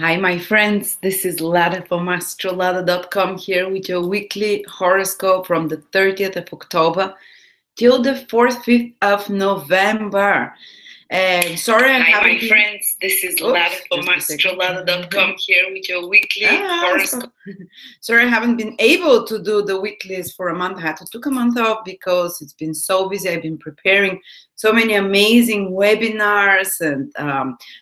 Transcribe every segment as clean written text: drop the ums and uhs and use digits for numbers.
Hi, my friends. This is Lada from astrolada.com here with your weekly horoscope from the 30th of October till the 4th, 5th of November. And sorry, I haven't been... friends. This is Lada from astrolada.com here with your weekly horoscope. Sorry, I haven't been able to do the weeklies for a month. I had to take a month off because it's been so busy. I've been preparing so many amazing webinars and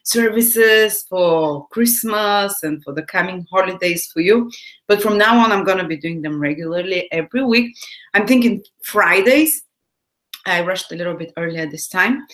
services for Christmas and for the coming holidays for you. But from now on, I'm going to be doing them regularly every week. I'm thinking Fridays. I rushed a little bit earlier this time.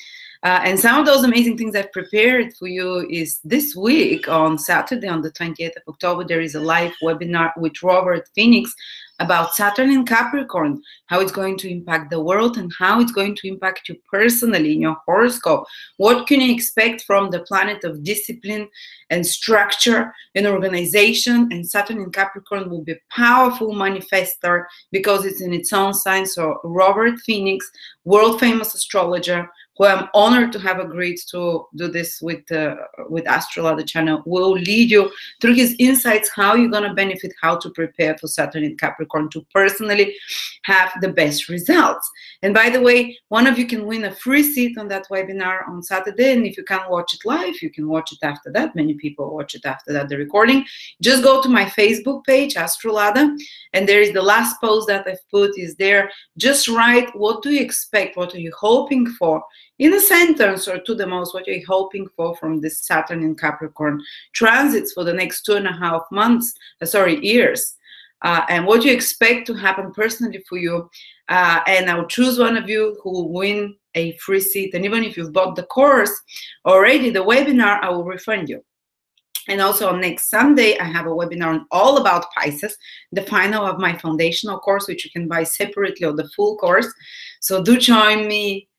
And some of those amazing things I've prepared for you is this week on Saturday, on the 28th of October, there is a live webinar with Robert Phoenix about Saturn in Capricorn, how it's going to impact the world and how it's going to impact you personally in your horoscope. What can you expect from the planet of discipline and structure and organization? And Saturn in Capricorn will be a powerful manifestor because it's in its own sign. So Robert Phoenix, world famous astrologer, who I'm honored to have agreed to do this with Astrolada channel, will lead you through his insights, how you're going to benefit, how to prepare for Saturn in Capricorn to personally have the best results. And by the way, one of you can win a free seat on that webinar on Saturday. And if you can't watch it live, you can watch it after that. Many people watch it after that, the recording. Just go to my Facebook page, Astrolada, and there is the last post that I've put is there. Just write, what do you expect? What are you hoping for? In a sentence or two the most, what you're hoping for from this Saturn in Capricorn transits for the next 2.5 months, years, and what you expect to happen personally for you. And I'll choose one of you who will win a free seat. And even if you've bought the course already, the webinar, I will refund you. And also on next Sunday, I have a webinar on all about Pisces, the final of my foundational course, which you can buy separately, or the full course. So do join me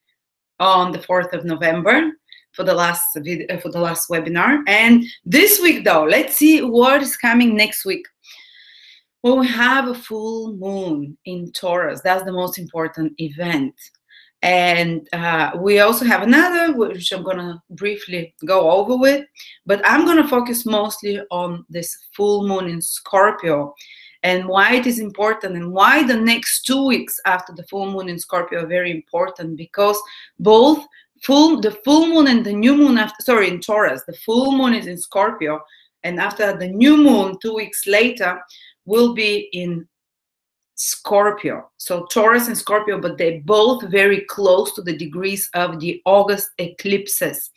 on the 4th of November for the last webinar. And this week, though, let's see what is coming next week. Well, we have a full moon in Taurus. That's the most important event. And we also have another, which I'm going to briefly go over with, but I'm going to focus mostly on this full moon in Scorpio and why it is important, and why the next 2 weeks after the full moon in Scorpio are very important, because both the full moon and the new moon in Taurus, the full moon is in Scorpio, and after the new moon 2 weeks later will be in Scorpio. So Taurus and Scorpio, but they're both very close to the degrees of the August eclipses.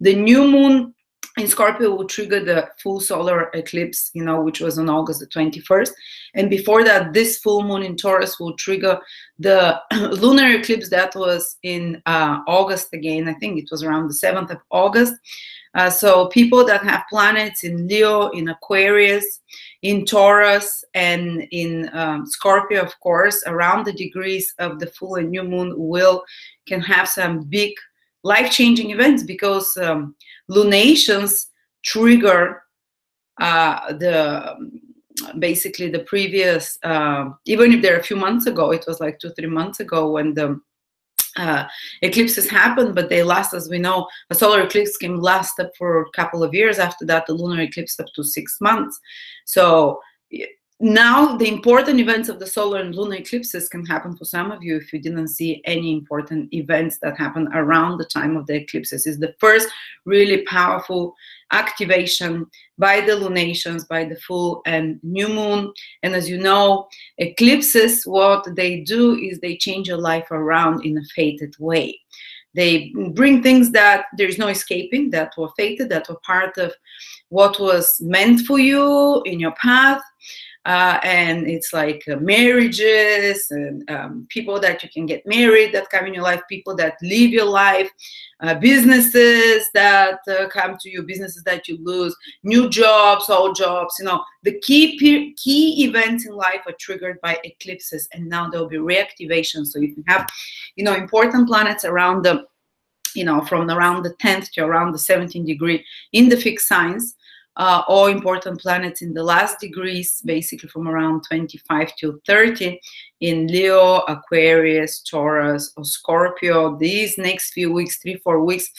The new moon in Scorpio will trigger the full solar eclipse, which was on August the 21st. And before that, this full moon in Taurus will trigger the lunar eclipse that was in August again. I think it was around the 7th of August. So people that have planets in Leo, in Aquarius, in Taurus, and in Scorpio, of course, around the degrees of the full and new moon can have some big life-changing events, because lunations trigger basically the previous, even if they're a few months ago, it was like 2-3 months ago when the eclipses happened, but they last, as we know, a solar eclipse can last up for a couple of years. After that, the lunar eclipse up to 6 months. So now the important events of the solar and lunar eclipses can happen for some of you if you didn't see any important events that happen around the time of the eclipses. It's the first really powerful activation by the lunations, by the full and new moon. And as you know, eclipses, what they do is they change your life around in a fated way. They bring things that there is no escaping, that were fated, that were part of what was meant for you in your path. And it's like marriages and people that you can get married that come in your life, people that leave your life, businesses that come to you, businesses that you lose, new jobs, old jobs. The key events in life are triggered by eclipses, and now there will be reactivation. So if you have, important planets around the, from around the 10th to around the 17th degree in the fixed signs, or important planets in the last degrees, basically from around 25 to 30 in Leo, Aquarius, Taurus, or Scorpio. These next few weeks, 3-4 weeks,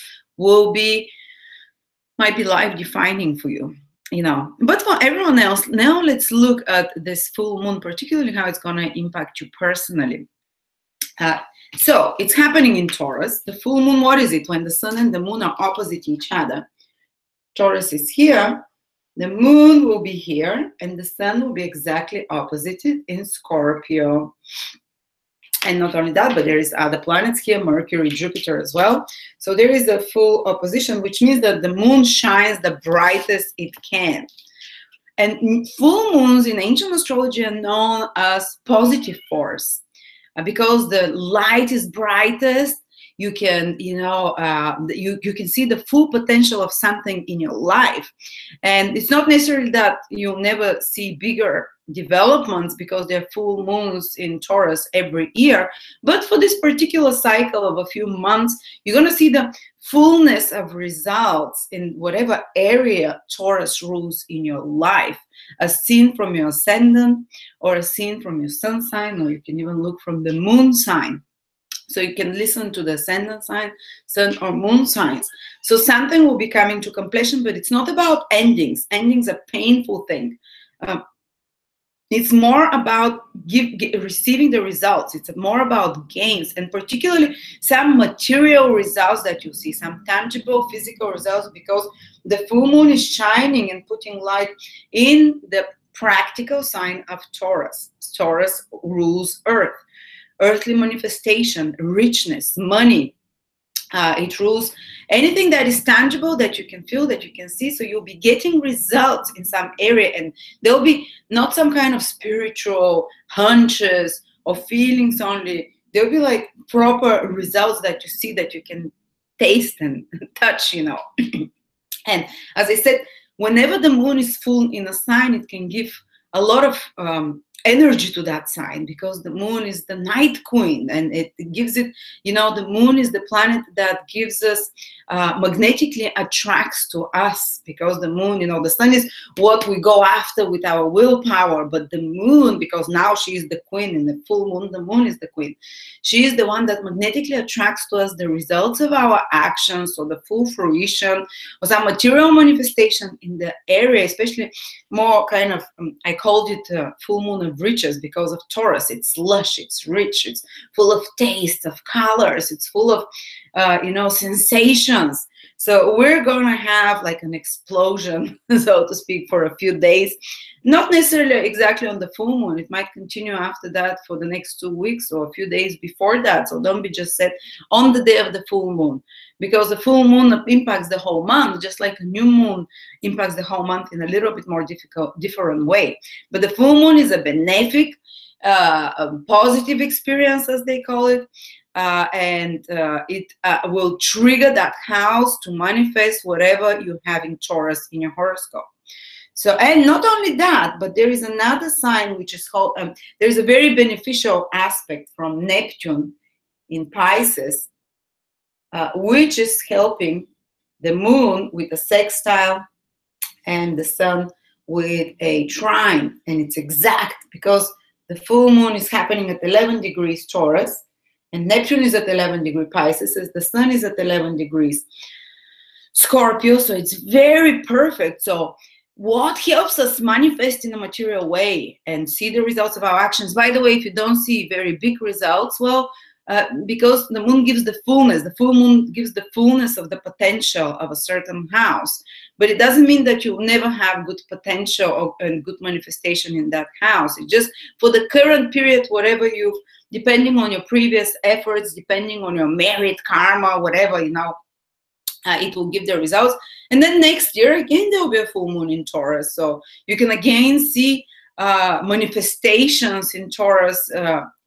might be life defining for you. you know. But for everyone else, now let's look at this full moon, particularly how it's going to impact you personally. So it's happening in Taurus. The full moon, what is it? When the sun and the moon are opposite each other. Taurus is here, the moon will be here, and the sun will be exactly opposite in Scorpio. And not only that, but there is other planets here, Mercury, Jupiter as well. So there is a full opposition, which means that the moon shines the brightest it can. And full moons in ancient astrology are known as positive force. Because the light is brightest, you can, you know, you can see the full potential of something in your life. And it's not necessarily that you'll never see bigger developments because there are full moons in Taurus every year. But for this particular cycle of a few months, you're going to see the fullness of results in whatever area Taurus rules in your life, as seen from your ascendant or as seen from your sun sign, or you can even look from the moon sign. So you can listen to the ascendant sign, sun or moon signs. So something will be coming to completion, but it's not about endings. Endings are a painful thing. It's more about receiving the results. It's more about gains, and particularly some material results that you see, some tangible physical results, because the full moon is shining and putting light in the practical sign of Taurus. Taurus rules earth, earthly manifestation, richness, money. It rules anything that is tangible, that you can feel, that you can see. So you'll be getting results in some area, and there'll be not some kind of spiritual hunches or feelings only. There'll be like proper results that you see, that you can taste and touch, you know. And as I said, whenever the moon is full in a sign, it can give a lot of energy to that sign, because the moon is the night queen, and it gives it, you know, the moon is the planet that gives us, magnetically attracts to us, because the moon, you know, the sun is what we go after with our willpower, but the moon, because now she is the queen, in the full moon, the moon is the queen. She is the one that magnetically attracts to us the results of our actions, or the full fruition, or some material manifestation in the area, especially more kind of, I called it full moon of riches because of Taurus. It's lush, it's rich, it's full of taste, of colors, it's full of, you know, sensations. So we're going to have like an explosion, so to speak, for a few days. Not necessarily exactly on the full moon. It might continue after that for the next 2 weeks or a few days before that. So don't be just set on the day of the full moon, because the full moon impacts the whole month, just like a new moon impacts the whole month in a little bit more different way. But the full moon is a benefic, a positive experience, as they call it. And it will trigger that house to manifest whatever you have in Taurus in your horoscope. So, and not only that, but there is another sign which is called, there's a very beneficial aspect from Neptune in Pisces, which is helping the moon with a sextile and the sun with a trine. And it's exact because the full moon is happening at 11 degrees Taurus, and Neptune is at 11 degrees Pisces, as the sun is at 11 degrees Scorpio. So it's very perfect. So what helps us manifest in a material way and see the results of our actions? By the way, if you don't see very big results, well, because the moon gives the fullness, the full moon gives the fullness of the potential of a certain house. But it doesn't mean that you'll never have good potential and good manifestation in that house. It's just for the current period, whatever you've, depending on your previous efforts, depending on your merit, karma, whatever, you know, it will give the results. And then next year, again, there will be a full moon in Taurus. So you can again see manifestations in Taurus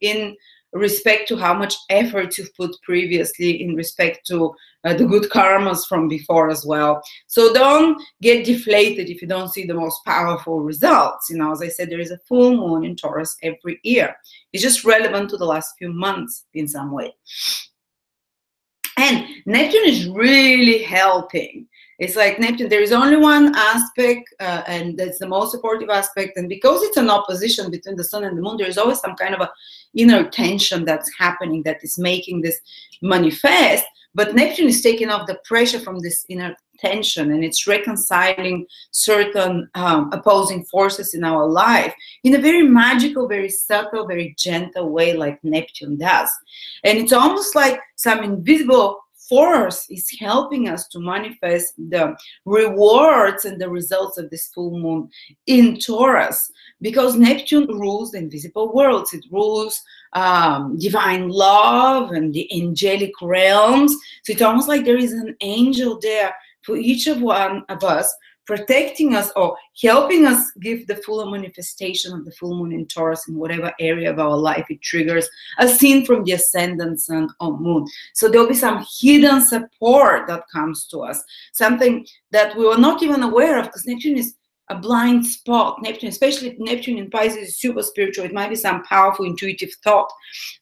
in respect to how much effort you've put previously, in respect to the good karmas from before as well. So don't get deflated if you don't see the most powerful results. You know, as I said, there is a full moon in Taurus every year. It's just relevant to the last few months in some way. And Neptune is really helping. It's like Neptune, there is only one aspect, and that's the most supportive aspect. And because it's an opposition between the sun and the moon, there's always some kind of a inner tension that's happening that is making this manifest. But Neptune is taking off the pressure from this inner tension, and it's reconciling certain opposing forces in our life in a very magical, very subtle, very gentle way, like Neptune does. And it's almost like some invisible force is helping us to manifest the rewards and the results of this full moon in Taurus, because Neptune rules the invisible worlds. It rules divine love and the angelic realms. So it's almost like there is an angel there for each of one of us, protecting us or helping us give the full manifestation of the full moon in Taurus in whatever area of our life it triggers, as seen from the ascendant sun or moon. So there'll be some hidden support that comes to us, something that we were not even aware of, because Neptune is a blind spot. Neptune, especially Neptune in Pisces, is super spiritual. It might be some powerful intuitive thought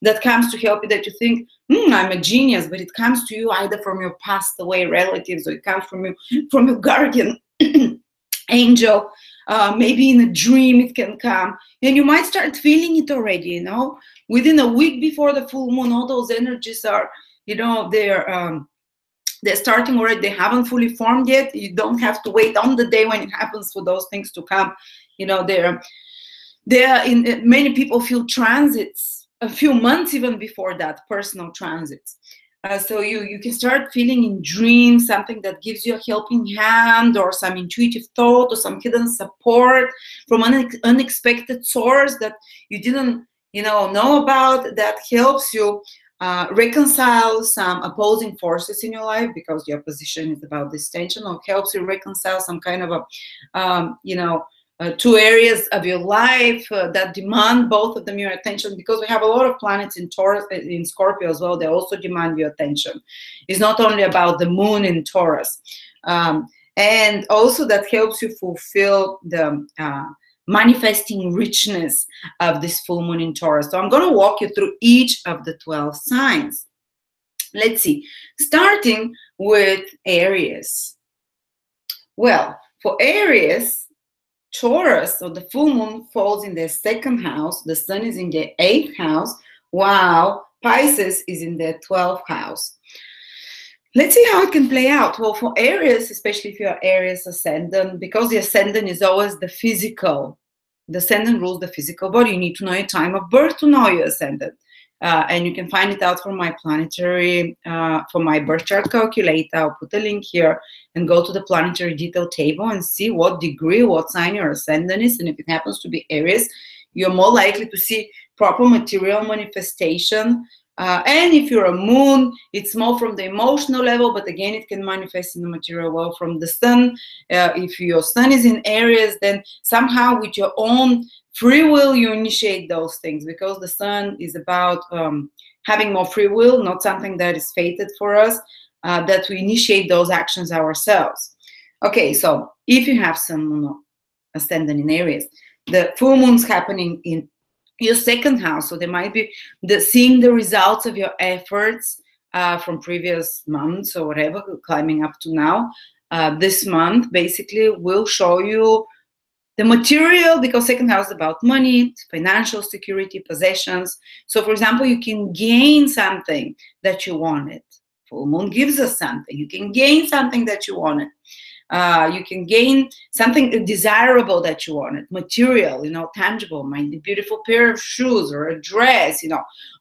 that comes to help you, that you think, I'm a genius, but it comes to you either from your passed away relatives, or it comes from your guardian angel. Maybe in a dream it can come, and you might start feeling it already, you know, within a week before the full moon. All those energies are, you know, they're starting already. They haven't fully formed yet. You don't have to wait on the day when it happens for those things to come. You know, many people feel transits a few months even before that, personal transits. So you can start feeling in dreams something that gives you a helping hand, or some intuitive thought, or some hidden support from an unexpected source that you didn't, know about, that helps you reconcile some opposing forces in your life, because your position is about this tension, or helps you reconcile some kind of two areas of your life that demand both of them your attention, because we have a lot of planets in Taurus, in Scorpio as well. They also demand your attention. It's not only about the moon in Taurus, and also that helps you fulfill the manifesting richness of this full moon in Taurus. So I'm going to walk you through each of the 12 signs. Let's see, starting with Aries. Well, for Aries, Taurus, so the full moon falls in their second house, the sun is in their 8th house, while Pisces is in their 12th house. Let's see how it can play out. Well, for Aries, especially if you're Aries ascendant, because the ascendant is always the physical, the ascendant rules the physical body. You need to know your time of birth to know your ascendant. And you can find it out from my planetary, from my birth chart calculator. I'll put a link here, and go to the planetary detail table and see what degree, what sign your ascendant is. And if it happens to be Aries, you're more likely to see proper material manifestation. And if you're a moon, it's more from the emotional level, but again, it can manifest in the material world from the sun. If your sun is in Aries, then somehow with your own free will, you initiate those things, because the sun is about having more free will, not something that is fated for us, that we initiate those actions ourselves. Okay, so if you have sun ascendant in Aries, the full moon's happening in your second house, so there might be seeing the results of your efforts from previous months or whatever, climbing up to now. This month basically will show you the material, because second house is about money, financial security, possessions. So for example, you can gain something that you wanted. Full moon gives us something. You can gain something that you wanted. You can gain something desirable that you wanted, material, tangible, might be a beautiful pair of shoes or a dress,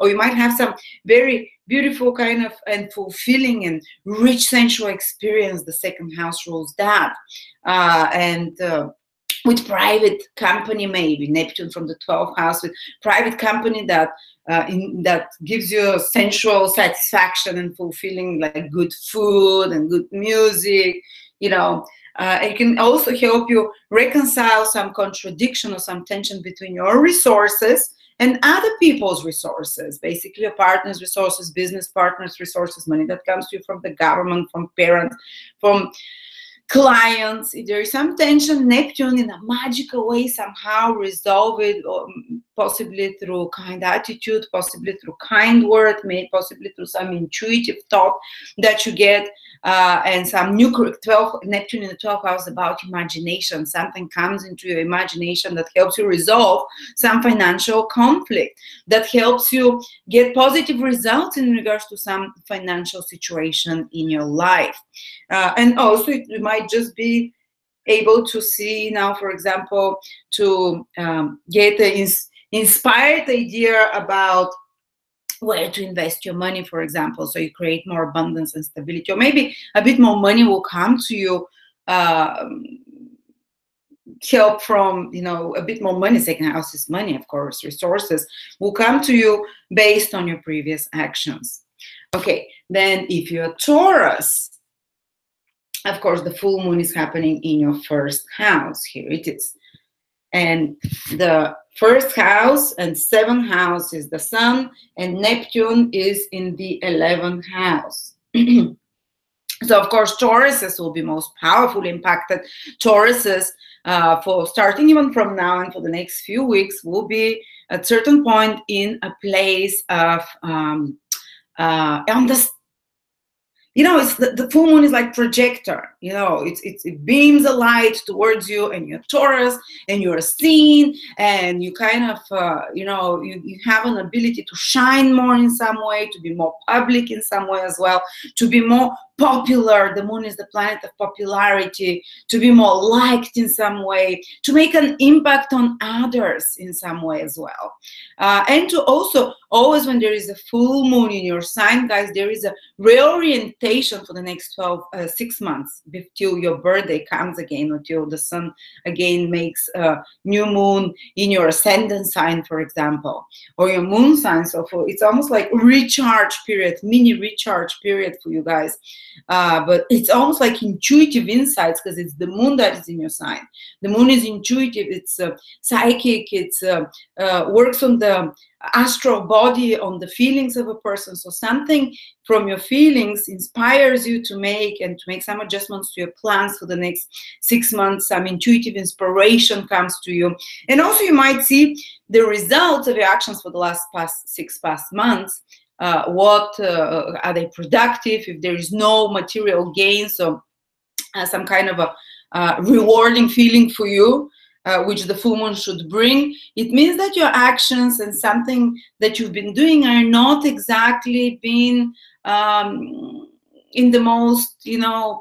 or you might have some very beautiful kind of and fulfilling and rich sensual experience. The second house rules that. With private company, maybe Neptune from the 12th house, with private company that gives you sensual satisfaction and fulfilling, like good food and good music. It can also help you reconcile some contradiction or some tension between your resources and other people's resources, basically your partner's resources, business partner's resources, money that comes to you from the government, from parents, from clients. If there is some tension, Neptune in a magical way somehow resolve it, or possibly through kind attitude, possibly through kind word, maybe possibly through some intuitive thought that you get, and some new 12 Neptune in the 12th house about imagination. Something comes into your imagination that helps you resolve some financial conflict, that helps you get positive results in regards to some financial situation in your life. And also you might just be able to see now, for example, to get an inspired idea about where to invest your money, for example, so you create more abundance and stability, or maybe a bit more money will come to you, help from, you know, a bit more money. Second house is money, of course, resources will come to you based on your previous actions. Okay, then if you're Taurus, of course, the full moon is happening in your first house. Here it is. And the first house and seventh house is the sun, and Neptune is in the 11th house. So, of course, Tauruses will be most powerfully impacted. Tauruses, for starting even from now and for the next few weeks, will be at a certain point in a place of you know, it's the full moon is like projector, you know, it beams a light towards you, and you're Taurus, and you're seen, and you kind of, you know, you have an ability to shine more in some way, to be more public in some way as well, to be more popular. The moon is the planet of popularity, to be more liked in some way, to make an impact on others in some way as well. And to also, always when there is a full moon in your sign, guys, there is a reorientation for the next 6 months, till your birthday comes again, or till the sun again makes a new moon in your ascendant sign, for example, or your moon sign. So it's almost like recharge period, mini recharge period for you guys. But it's almost like intuitive insights, because it's the moon that is in your sign. The moon is intuitive, it's psychic, it's works on the astral body, on the feelings of a person. So something from your feelings inspires you to make some adjustments to your plans for the next 6 months. Some intuitive inspiration comes to you, and also you might see the results of your actions for the past 6 months. What are they productive? If there is no material gain, so some kind of a rewarding feeling for you, which the full moon should bring, it means that your actions and something that you've been doing are not exactly been in the most, you know,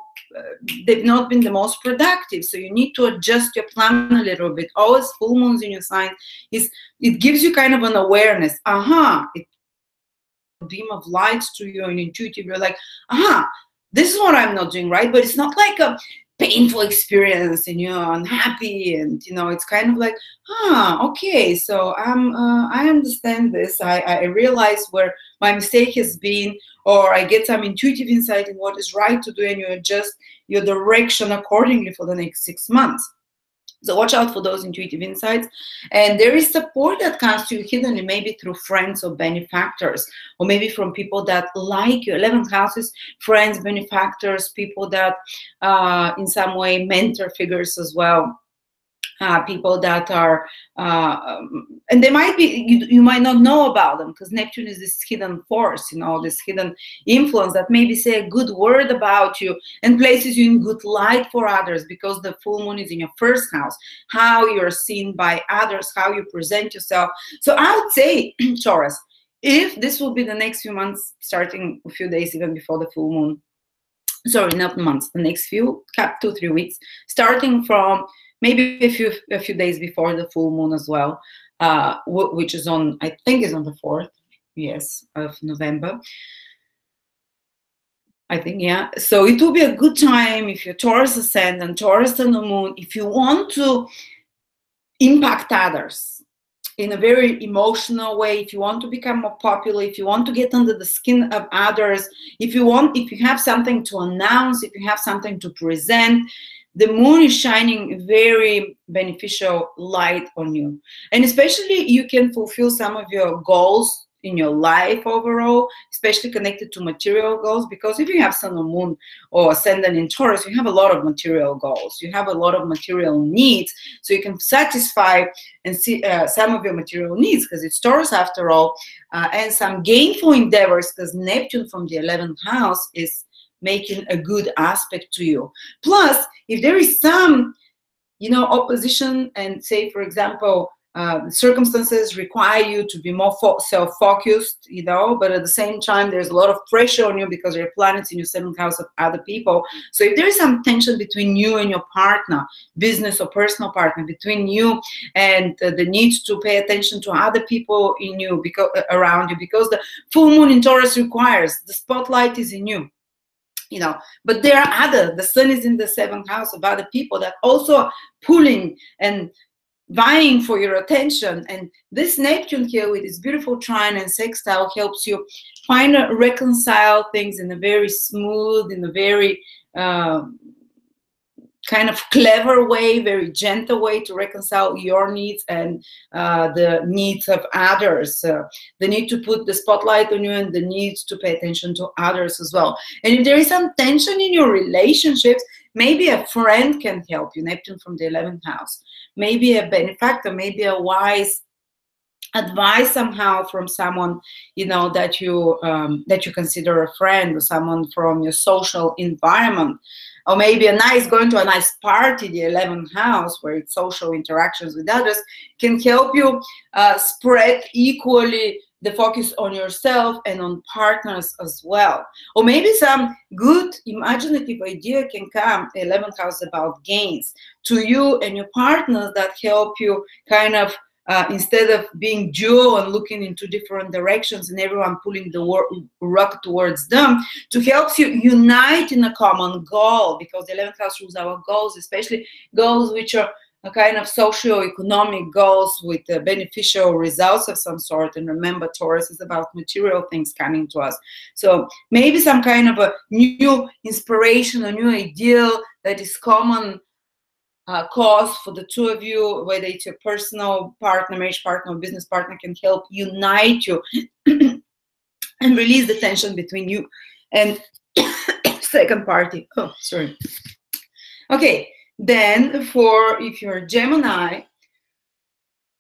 they've not been the most productive. So you need to adjust your plan a little bit. Always full moons in your sign, it gives you kind of an awareness. It beam of light to you, and intuitive, you're like, this is what I'm not doing right. But it's not like a painful experience and you're unhappy, and you know, it's kind of like, okay, so I understand this, I realize where my mistake has been, or I get some intuitive insight in what is right to do, and you adjust your direction accordingly for the next 6 months. So watch out for those intuitive insights. And there is support that comes to you hiddenly, maybe through friends or benefactors, or maybe from people that like you. 11th houses, friends, benefactors, people that in some way mentor figures as well. People that are, and they might be, you might not know about them, because Neptune is this hidden force, you know, this hidden influence that maybe say a good word about you and places you in good light for others, because the full moon is in your first house, how you're seen by others, how you present yourself. So I would say, Taurus, if this will be the next few months, starting a few days even before the full moon, sorry, not months, the next few, 2-3 weeks, starting from maybe a few days before the full moon as well, which is on, I think is on the 4th, yes, of November. I think, yeah. So it will be a good time if you're Taurus ascendant, Taurus on the moon, if you want to impact others in a very emotional way, if you want to become more popular, if you want to get under the skin of others, if you have something to announce, if you have something to present, the moon is shining very beneficial light on you. And especially you can fulfill some of your goals in your life overall, especially connected to material goals. Because if you have Sun or Moon or Ascendant in Taurus, you have a lot of material goals. You have a lot of material needs, so you can satisfy and see some of your material needs, because it's Taurus after all, and some gainful endeavors, because Neptune from the 11th house is making a good aspect to you. Plus, if there is some, you know, opposition, and say, for example, circumstances require you to be more self-focused, you know, but at the same time, there's a lot of pressure on you because there are planets in your 7th house of other people. So if there is some tension between you and your partner, business or personal partner, between you and the need to pay attention to other people in you, because around you, because the full moon in Taurus requires the spotlight is in you. You know, but there are the sun is in the 7th house of other people that also are pulling and vying for your attention. And this Neptune here with its beautiful trine and sextile helps you find reconcile things in a very smooth, in a very kind of clever way, very gentle way to reconcile your needs and the needs of others. The need to put the spotlight on you and the need to pay attention to others as well. And if there is some tension in your relationships, maybe a friend can help you, Neptune from the 11th house. Maybe a benefactor, maybe a wise advice somehow from someone, you know, that you consider a friend, or someone from your social environment. Or maybe going to a nice party, the 11th house, where it's social interactions with others, can help you spread equally the focus on yourself and on partners as well. Or maybe some good imaginative idea can come, the 11th house, about gains to you and your partners that help you kind of instead of being dual and looking into different directions and everyone pulling the rug towards them, to help you unite in a common goal, because the 11th house rules our goals, especially goals which are a kind of socio-economic goals with beneficial results of some sort. And remember, Taurus is about material things coming to us. So maybe some kind of a new inspiration, a new ideal that is common cause for the two of you, whether it's your personal partner, marriage partner, or business partner, can help unite you and release the tension between you and second party. Oh, sorry. Okay, then if you're a Gemini,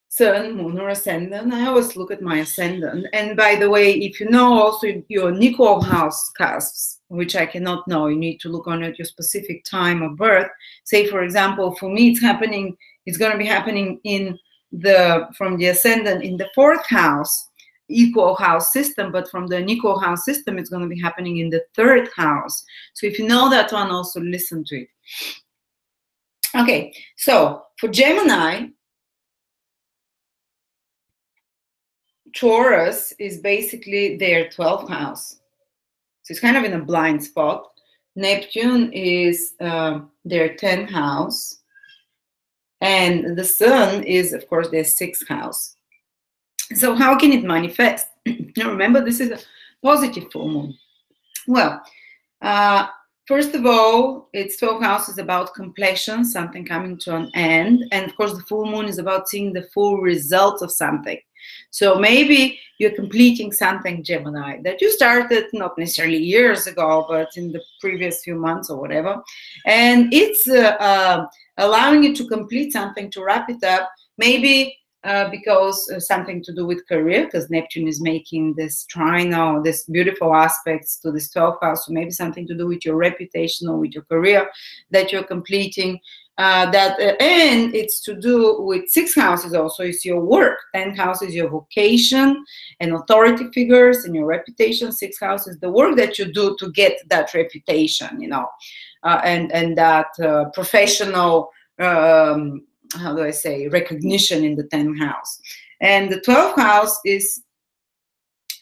Sun, Moon, or Ascendant, I always look at my Ascendant. And by the way, if you know also your equal house cusps, which I cannot know, you need to look on at your specific time of birth. Say, for example, for me, it's going to be happening from the Ascendant in the 4th house, equal house system, but from the unequal house system, it's going to be happening in the 3rd house. So if you know that one, also listen to it. Okay, so for Gemini, Taurus is basically their 12th house. So it's kind of in a blind spot. Neptune is their 10th house. And the sun is, of course, their 6th house. So how can it manifest? Now remember, this is a positive full moon. Well, first of all, its 12th house is about completion, something coming to an end. And of course, the full moon is about seeing the full result of something. So maybe you're completing something, Gemini, that you started not necessarily years ago, but in the previous few months or whatever. And it's allowing you to complete something, to wrap it up, maybe because something to do with career, because Neptune is making this trine, this beautiful aspects to this 12th house. So maybe something to do with your reputation or with your career that you're completing. And it's to do with 6 houses also. It's your work. 10th house is your vocation and authority figures and your reputation. 6th house is the work that you do to get that reputation, you know, and that professional, how do I say, recognition in the 10th house. And the 12th house is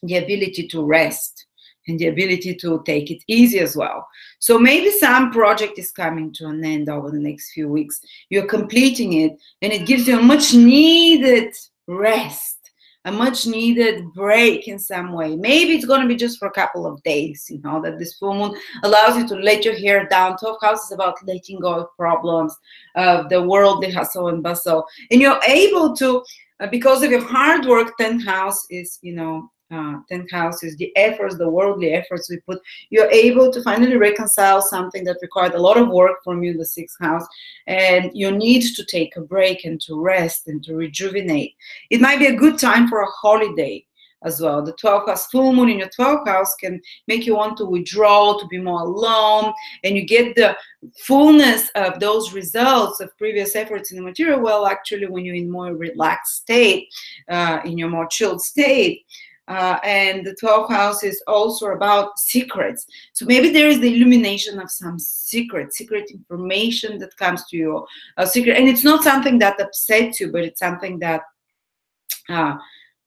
the ability to rest and the ability to take it easy as well. So maybe some project is coming to an end over the next few weeks. You're completing it, and it gives you a much needed rest, a much needed break in some way. Maybe it's going to be just for a couple of days, you know, that this full moon allows you to let your hair down. 12th house is about letting go of problems, of the worldly hustle and bustle. And you're able to, because of your hard work, 10th house is, you know, 10th house is the efforts, the worldly efforts we put. You're able to finally reconcile something that required a lot of work from you in the 6th house, and you need to take a break and to rest and to rejuvenate. It might be a good time for a holiday as well. The 12th house, full moon in your 12th house can make you want to withdraw, to be more alone, and you get the fullness of those results of previous efforts in the material world actually when you're in more relaxed state, in your more chilled state. And the 12th house is also about secrets. So maybe there is the illumination of some secret information that comes to you, a secret, and it's not something that upsets you, but it's something that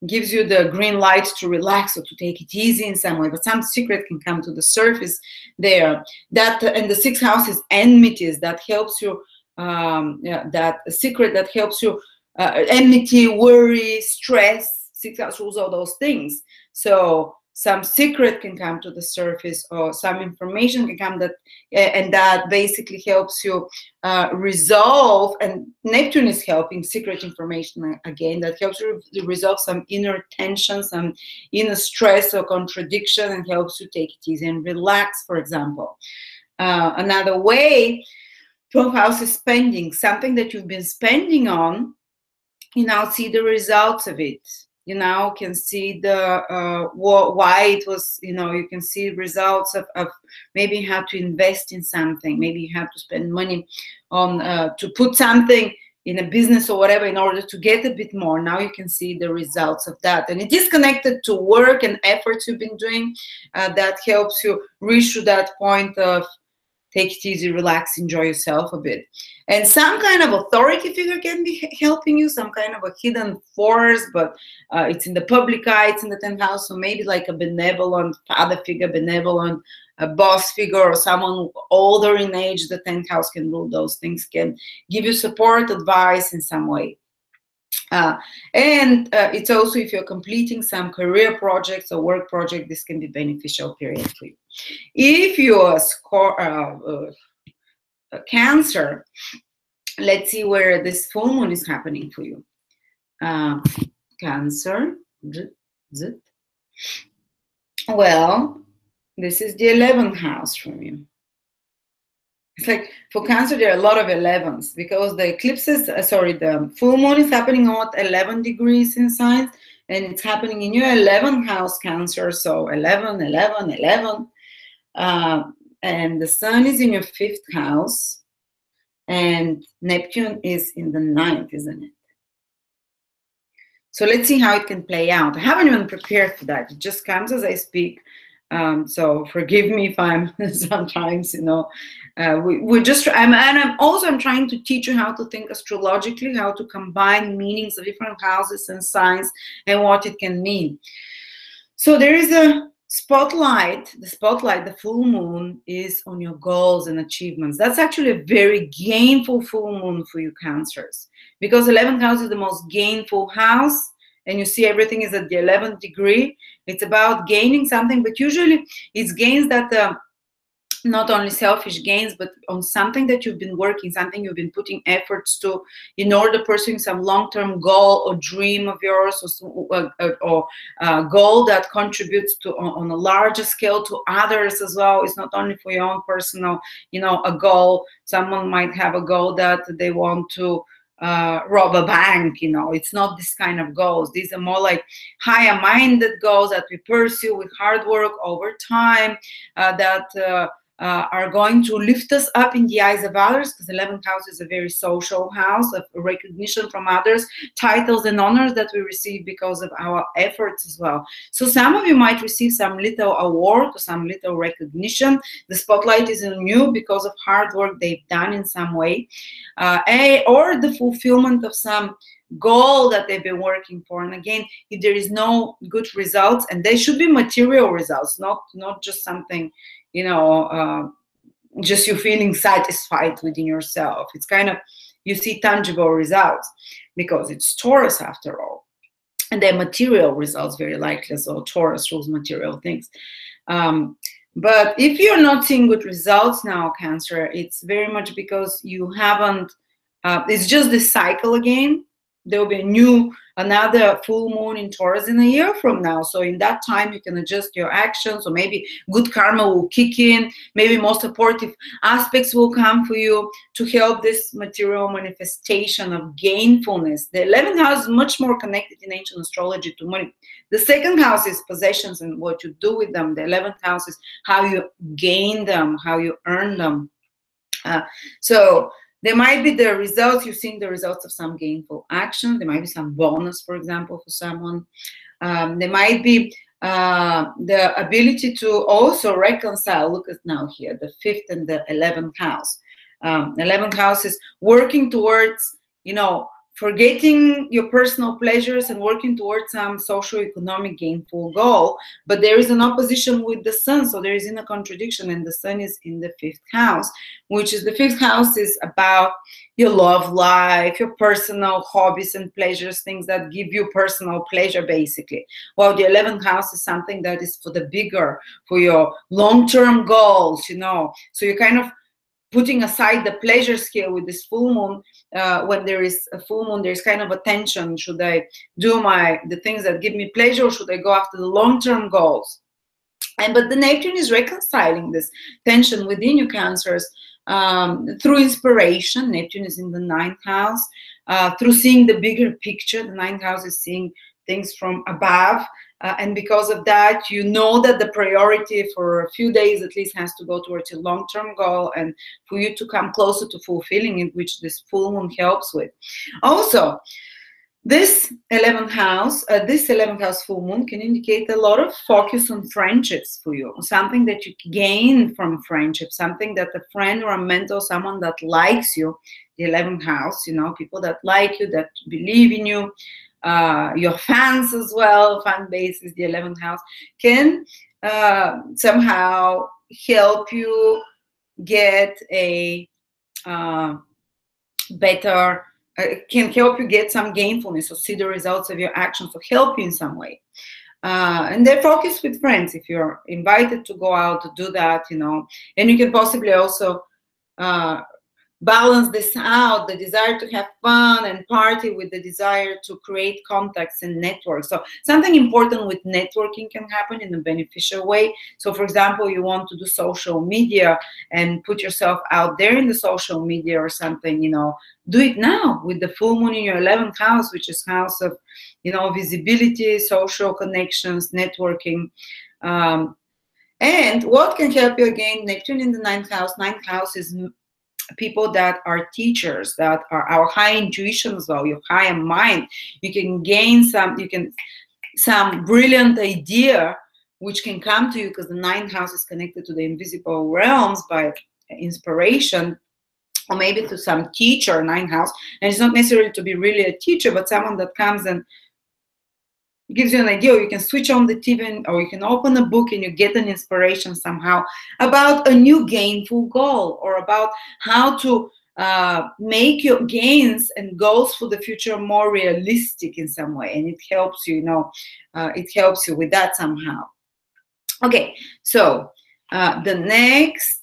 gives you the green light to relax or to take it easy in some way. But some secret can come to the surface there. That and the 6th house is enmities. That helps you. That secret that helps you. Enmity, worry, stress. 6th house rules all those things. So some secret can come to the surface, or some information can come that, and that basically helps you resolve. And Neptune is helping secret information again. That helps you resolve some inner tension, some inner stress or contradiction, and helps you take it easy and relax. For example, another way, 12th house is spending, something that you've been spending on. You now see the results of it. You now can see the why it was, you can see results of maybe you have to invest in something, maybe you have to spend money on to put something in a business or whatever in order to get a bit more. Now you can see the results of that, and it is connected to work and efforts you've been doing that helps you reach to that point of take it easy, relax, enjoy yourself a bit. And some kind of authority figure can be helping you, some kind of a hidden force, but it's in the public eye, it's in the 10th house, so maybe like a benevolent father figure, benevolent boss figure, or someone older in age. The 10th house can rule those things, can give you support, advice in some way. And it's also if you're completing some career projects or work project, this can be beneficial period for you. If you're a Cancer, let's see where this full moon is happening for you. Cancer, well, this is the 11th house from you. It's like for Cancer, there are a lot of 11s because the eclipses, the full moon is happening at 11 degrees in signs, and it's happening in your 11th house, Cancer. So 11, 11, 11. And the sun is in your 5th house, and Neptune is in the 9th, isn't it? So let's see how it can play out. I haven't even prepared for that. It just comes as I speak. So forgive me if I'm sometimes, we're just, I'm trying to teach you how to think astrologically, how to combine meanings of different houses and signs and what it can mean. So there is a spotlight. The full moon is on your goals and achievements. That's actually a very gainful full moon for you Cancers, because 11th house is the most gainful house, and you see everything is at the 11th degree. It's about gaining something, but usually it's gains that not only selfish gains, but on something that you've been working, something you've been putting efforts to in order pursuing some long-term goal or dream of yours, or goal that contributes to on a larger scale to others as well. It's not only for your own personal, a goal. Someone might have a goal that they want to rob a bank. It's not this kind of goals. These are more like higher minded goals that we pursue with hard work over time, that are going to lift us up in the eyes of others, because 11th house is a very social house of recognition from others, titles and honors that we receive because of our efforts as well. So some of you might receive some little award or some little recognition. The spotlight is on you because of hard work they've done in some way, or the fulfillment of some goal that they've been working for. And again, if there is no good results, and they should be material results, not just something, just you feeling satisfied within yourself. It's kind of, you see tangible results because it's Taurus after all, and they're material results very likely. So Taurus rules material things. But if you're not seeing good results now, Cancer, it's very much because you haven't, it's just this cycle again. there will be another full moon in Taurus in a year from now. So in that time, you can adjust your actions, or maybe good karma will kick in. Maybe more supportive aspects will come for you to help this material manifestation of gainfulness. The 11th house is much more connected in ancient astrology to money. The second house is possessions and what you do with them. The 11th house is how you gain them, how you earn them. So there might be the results, you've seen the results of some gainful action. There might be some bonus, for example, for someone. There might be the ability to also reconcile. Look at now here, the 5th and the 11th house. 11th house is working towards, forgetting your personal pleasures and working towards some socio-economic gainful goal. But there is an opposition with the sun, so there is in a contradiction, and the sun is in the 5th house, which is the 5th house is about your love life, your personal hobbies and pleasures, things that give you personal pleasure, basically. While the 11th house is something that is for the bigger, for your long-term goals, So you're kind of putting aside the pleasure scale with this full moon. When there is a full moon, there's kind of a tension. Should I do the things that give me pleasure, or should I go after the long-term goals? But the Neptune is reconciling this tension within you, Cancers, through inspiration. Neptune is in the 9th house, through seeing the bigger picture. The 9th house is seeing things from above. And because of that, that the priority for a few days at least has to go towards your long-term goal, and for you to come closer to fulfilling it, which this full moon helps with. Also, this 11th house full moon can indicate a lot of focus on friendships for you, something that you gain from friendship, something that a friend or a mentor, someone that likes you. The 11th house, people that like you, that believe in you. Your fans as well, fan base is the 11th house, can somehow help you get a better, can help you get some gainfulness, or see the results of your actions, or help you in some way. And they're focused with friends. If you're invited to go out to do that, and you can possibly also balance this out, the desire to have fun and party with the desire to create contacts and networks. So something important with networking can happen in a beneficial way. So for example, you want to do social media and put yourself out there in the social media or something, do it now with the full moon in your 11th house, which is house of, visibility, social connections, networking. And what can help you again? Neptune in the 9th house. 9th house is people that are teachers, that are our high intuition as well, your higher mind. You can gain some brilliant idea which can come to you, because the 9th house is connected to the invisible realms by inspiration, or maybe to some teacher, 9th house. And it's not necessarily to be really a teacher, but someone that comes and gives you an idea, or you can switch on the TV, or you can open a book and you get an inspiration somehow about a new gainful goal, or about how to make your gains and goals for the future more realistic in some way. And it helps you, it helps you with that somehow. Okay, so the next.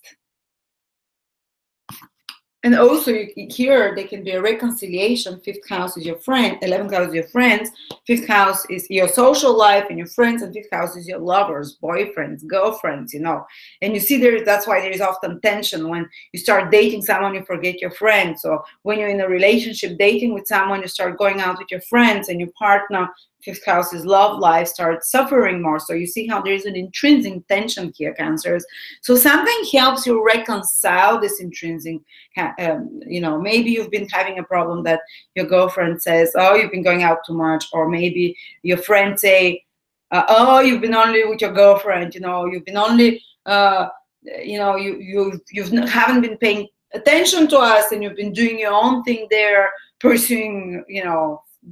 And also here, there can be a reconciliation. 5th house is your friend, 11th house is your friends, 5th house is your social life and your friends, and 5th house is your lovers, boyfriends, girlfriends, And you see that's why there is often tension. When you start dating someone, you forget your friends. So when you're in a relationship dating with someone, you start going out with your friends, and your partner, 5th house is love life, starts suffering more. So you see how there is an intrinsic tension here, Cancers. So something helps you reconcile this intrinsic, maybe you've been having a problem that your girlfriend says, oh, you've been going out too much, or maybe your friends say, oh, you've been only with your girlfriend, you've been only, you haven't been paying attention to us, and you've been doing your own thing there, pursuing,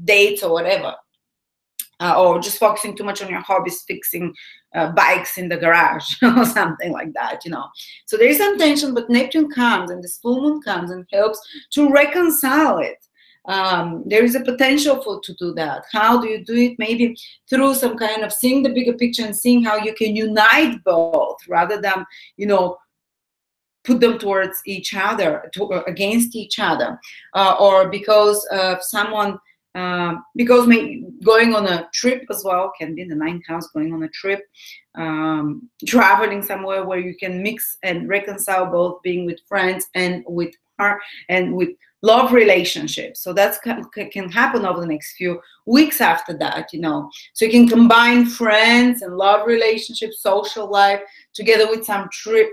dates or whatever. Or just focusing too much on your hobbies, fixing bikes in the garage or something like that, So there is some tension, but Neptune comes, and this full moon comes and helps to reconcile it. There is a potential to do that. How do you do it? Maybe through some kind of seeing the bigger picture and seeing how you can unite both, rather than, put them towards each other, against each other, or because someone because going on a trip as well can be in the 9th house, going on a trip, traveling somewhere where you can mix and reconcile both being with friends and with love relationships. So that can happen over the next few weeks after that, you know. So you can combine friends and love relationships, social life together with some trip,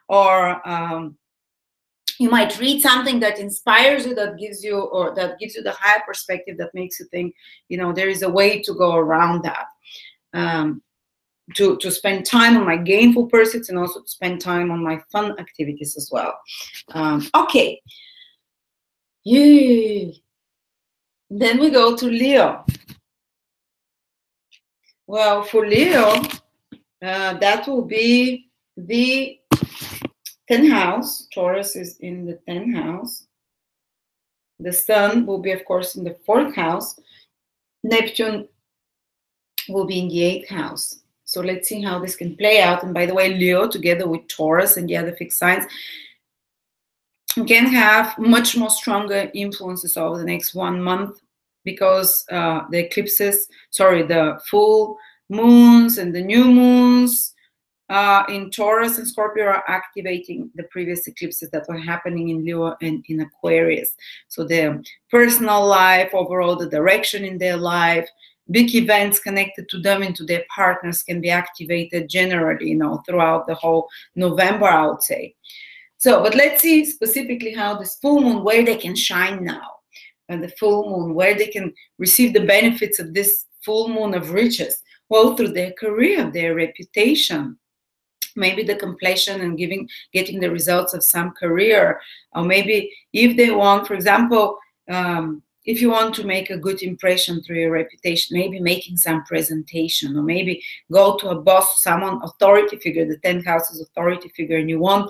or you might read something that inspires you, that gives you the higher perspective, that makes you think, you know, there is a way to go around that. To spend time on my gainful pursuits, and also to spend time on my fun activities as well. Okay. Yay. Then we go to Leo. Well, for Leo, that will be the 10th house. Taurus is in the 10th house. The sun will be, of course, in the 4th house. Neptune will be in the 8th house. So let's see how this can play out. And by the way, Leo, together with Taurus and the other fixed signs, can have much more stronger influences over the next 1 month, because the full moons and the new moons in Taurus and Scorpio are activating the previous eclipses that were happening in Leo and in Aquarius. So their personal life, overall the direction in their life, big events connected to them and to their partners can be activated generally, you know, throughout the whole November, I would say. So, but let's see specifically how this full moon, where they can shine now, and the full moon, where they can receive the benefits of this full moon of riches. Well, through their career, their reputation, maybe the completion and getting the results of some career, or maybe if they want, for example, if you want to make a good impression through your reputation, maybe making some presentation, or maybe go to a boss, someone, authority figure, the 10th house is authority figure, and you want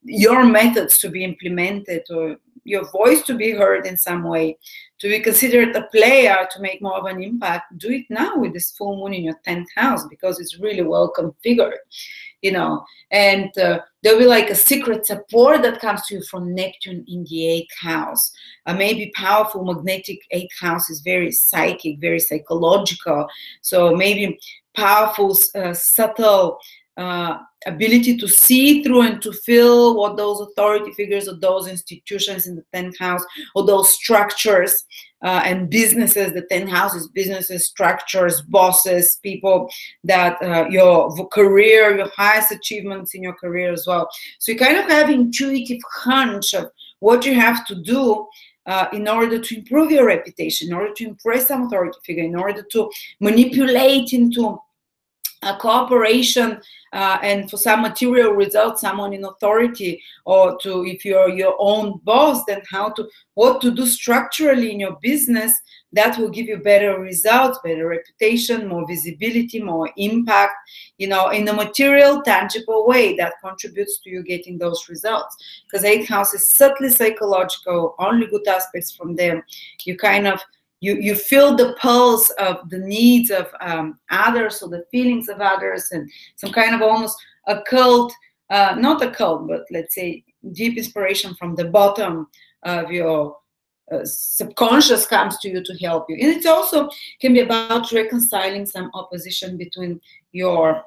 your methods to be implemented, or your voice to be heard in some way, to be considered a player, to make more of an impact. Do it now with this full moon in your 10th house, because it's really well configured, you know. And there'll be like a secret support that comes to you from Neptune in the 8th house. Maybe powerful magnetic 8th house is very psychic, very psychological. So maybe powerful, subtle ability to see through and to feel what those authority figures or those institutions in the 10th house, or those structures and businesses. The 10th house is businesses, structures, bosses, people that your career, your highest achievements in your career as well. So you kind of have intuitive hunch of what you have to do in order to improve your reputation, in order to impress some authority figure, in order to manipulate into a cooperation and for some material results, someone in authority, or to, if you're your own boss, then what to do structurally in your business that will give you better results, better reputation, more visibility, more impact, you know, in a material, tangible way that contributes to you getting those results. Because 8th house is subtly psychological, only good aspects from them. You kind of you feel the pulse of the needs of others, or the feelings of others, and some kind of almost occult, not occult, but let's say deep inspiration from the bottom of your subconscious comes to you to help you. And it also can be about reconciling some opposition between your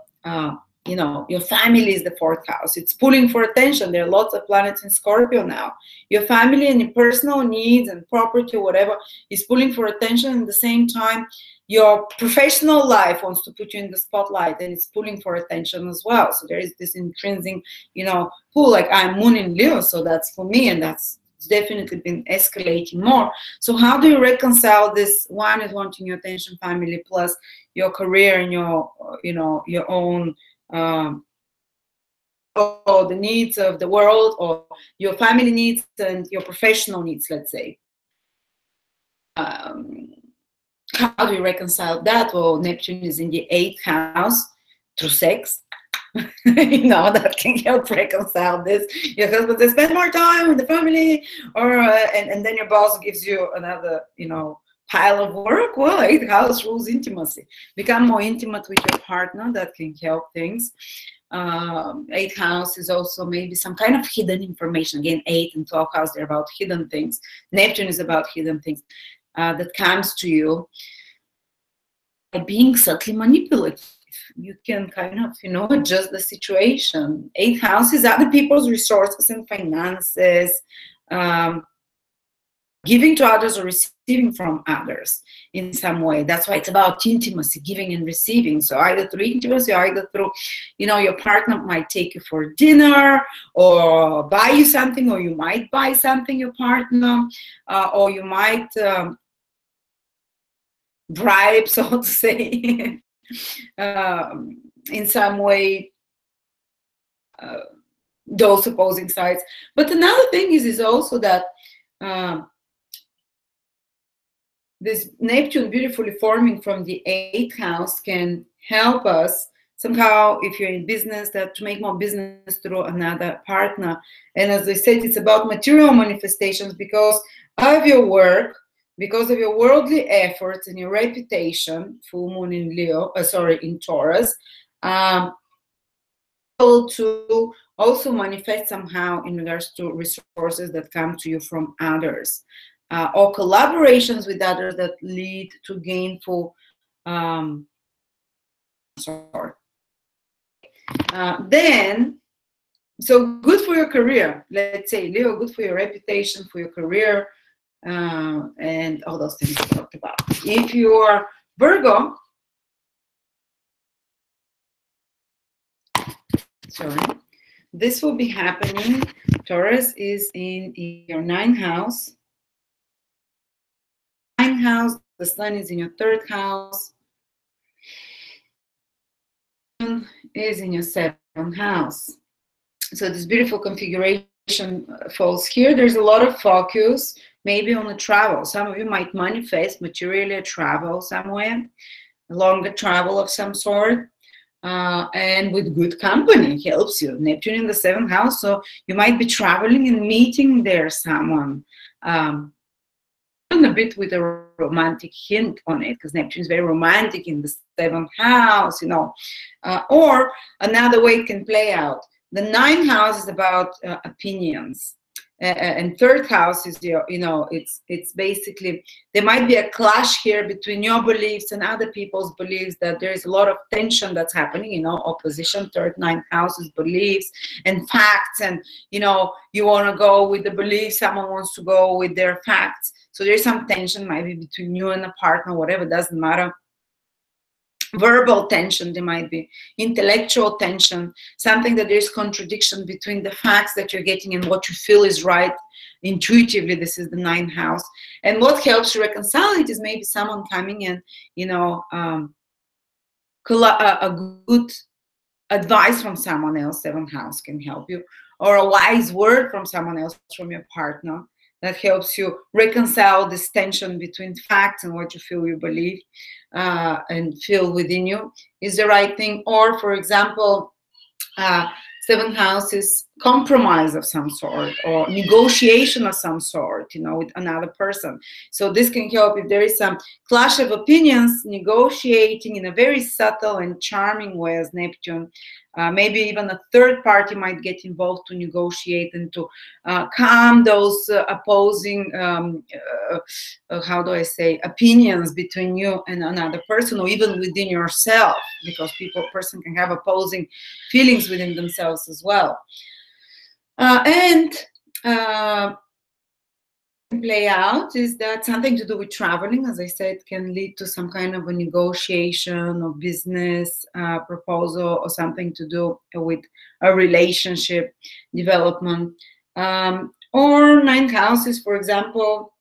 you know, your family is the 4th house. It's pulling for attention. There are lots of planets in Scorpio now. Your family and your personal needs and property or whatever is pulling for attention. At the same time, your professional life wants to put you in the spotlight, and it's pulling for attention as well. So there is this intrinsic, you know, pull, like I'm moon in Leo, so that's for me, and that's definitely been escalating more. So how do you reconcile this? One is wanting your attention, family, plus your career and your, you know, your own or the needs of the world, or your family needs and your professional needs, let's say. How do you reconcile that? Well, Neptune is in the 8th house through sex. You know, that can help reconcile this. Your husband says, spend more time with the family, or and then your boss gives you another, you know, pile of work. Well, 8th house rules intimacy. Become more intimate with your partner. That can help things. 8th house is also maybe some kind of hidden information. Again, 8th and 12th house, they're about hidden things. Neptune is about hidden things. that comes to you by being subtly manipulative. You can kind of, adjust the situation. 8th house is other people's resources and finances, giving to others or receiving from others in some way. That's why it's about intimacy, giving and receiving. So either through intimacy, or either through, your partner might take you for dinner or buy you something, or you might buy something, your partner, or you might bribe, so to say, in some way, those opposing sides. But another thing is also that this Neptune beautifully forming from the 8th house can help us somehow, if you're in business, that to make more business through another partner. And as I said, it's about material manifestations because of your work, because of your worldly efforts and your reputation. Full moon in in Taurus, to also manifest somehow in regards to resources that come to you from others. Or collaborations with others that lead to gainful then, so good for your career, let's say, Leo, good for your reputation, for your career, and all those things we talked about. If you're Virgo, this will be happening. Taurus is in your 9th house. House, the sun is in your 3rd house, is in your 7th house. So this beautiful configuration falls here. There's a lot of focus maybe on the travel. Some of you might manifest materially a travel somewhere, a longer travel of some sort, and with good company helps you. Neptune in the 7th house, so you might be traveling and meeting there someone, a bit with a romantic hint on it, because Neptune is very romantic in the 7th house, or another way it can play out. The 9th house is about opinions, and 3rd house is your, it's basically, there might be a clash here between your beliefs and other people's beliefs, that there is a lot of tension that's happening, opposition. 3rd, 9th houses, beliefs and facts, and you want to go with the beliefs, someone wants to go with their facts. So there's some tension maybe between you and a partner, whatever, doesn't matter. Verbal tension, there might be intellectual tension, something that there's contradiction between the facts that you're getting and what you feel is right intuitively. This is the 9th house. And what helps you reconcile it is maybe someone coming in, a good advice from someone else. 7th house can help you, or a wise word from someone else, from your partner, that helps you reconcile this tension between facts and what you feel you believe and feel within you is the right thing. Or, for example, 7th house is compromise of some sort, or negotiation of some sort, with another person. So this can help if there is some clash of opinions, negotiating in a very subtle and charming way as Neptune. Maybe even a 3rd party might get involved to negotiate and to calm those opposing, how do I say, opinions between you and another person, or even within yourself, because person can have opposing feelings within themselves as well. And play out is that something to do with traveling, as I said, can lead to some kind of a negotiation or business proposal, or something to do with a relationship development. Or 9th houses, for example,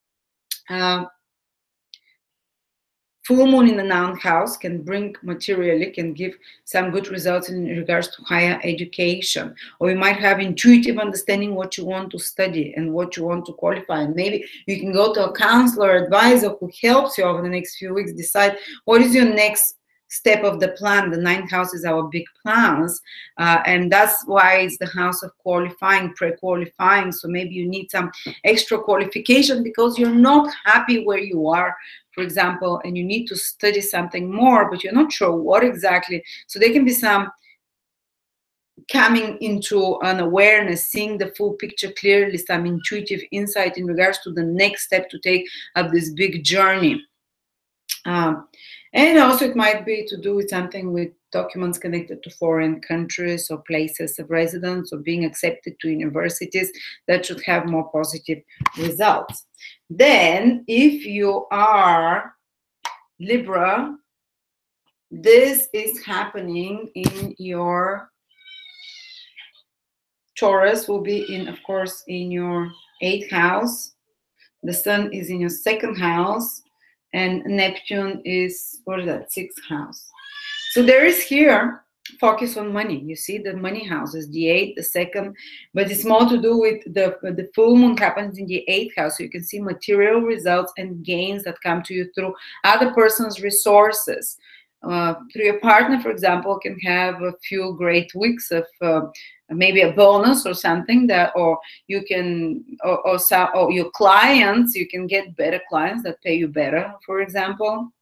full moon in the 9th house can bring materially, can give some good results in regards to higher education. Or you might have intuitive understanding what you want to study and what you want to qualify. And maybe you can go to a counselor, advisor who helps you over the next few weeks decide what is your next step of the plan. The 9th house is our big plans, and that's why it's the house of qualifying, pre-qualifying. So maybe you need some extra qualification because you're not happy where you are, for example, and you need to study something more, but you're not sure what exactly. So there can be some coming into an awareness, seeing the full picture clearly, some intuitive insight in regards to the next step to take of this big journey. And also it might be to do with something with documents connected to foreign countries or places of residence or being accepted to universities that should have more positive results. Then if you are Libra, this is happening in your Taurus, will be in, of course, in your 8th house. The sun is in your 2nd house, and Neptune is, what is that, 6th house. So there is here focus on money. You see the money houses, the 8th, the 2nd, but it's more to do with the full moon happens in the 8th house. So you can see material results and gains that come to you through other person's resources. Through your partner, for example, can have a few great weeks of maybe a bonus or something that, or you can, or your clients, you can get better clients that pay you better, for example.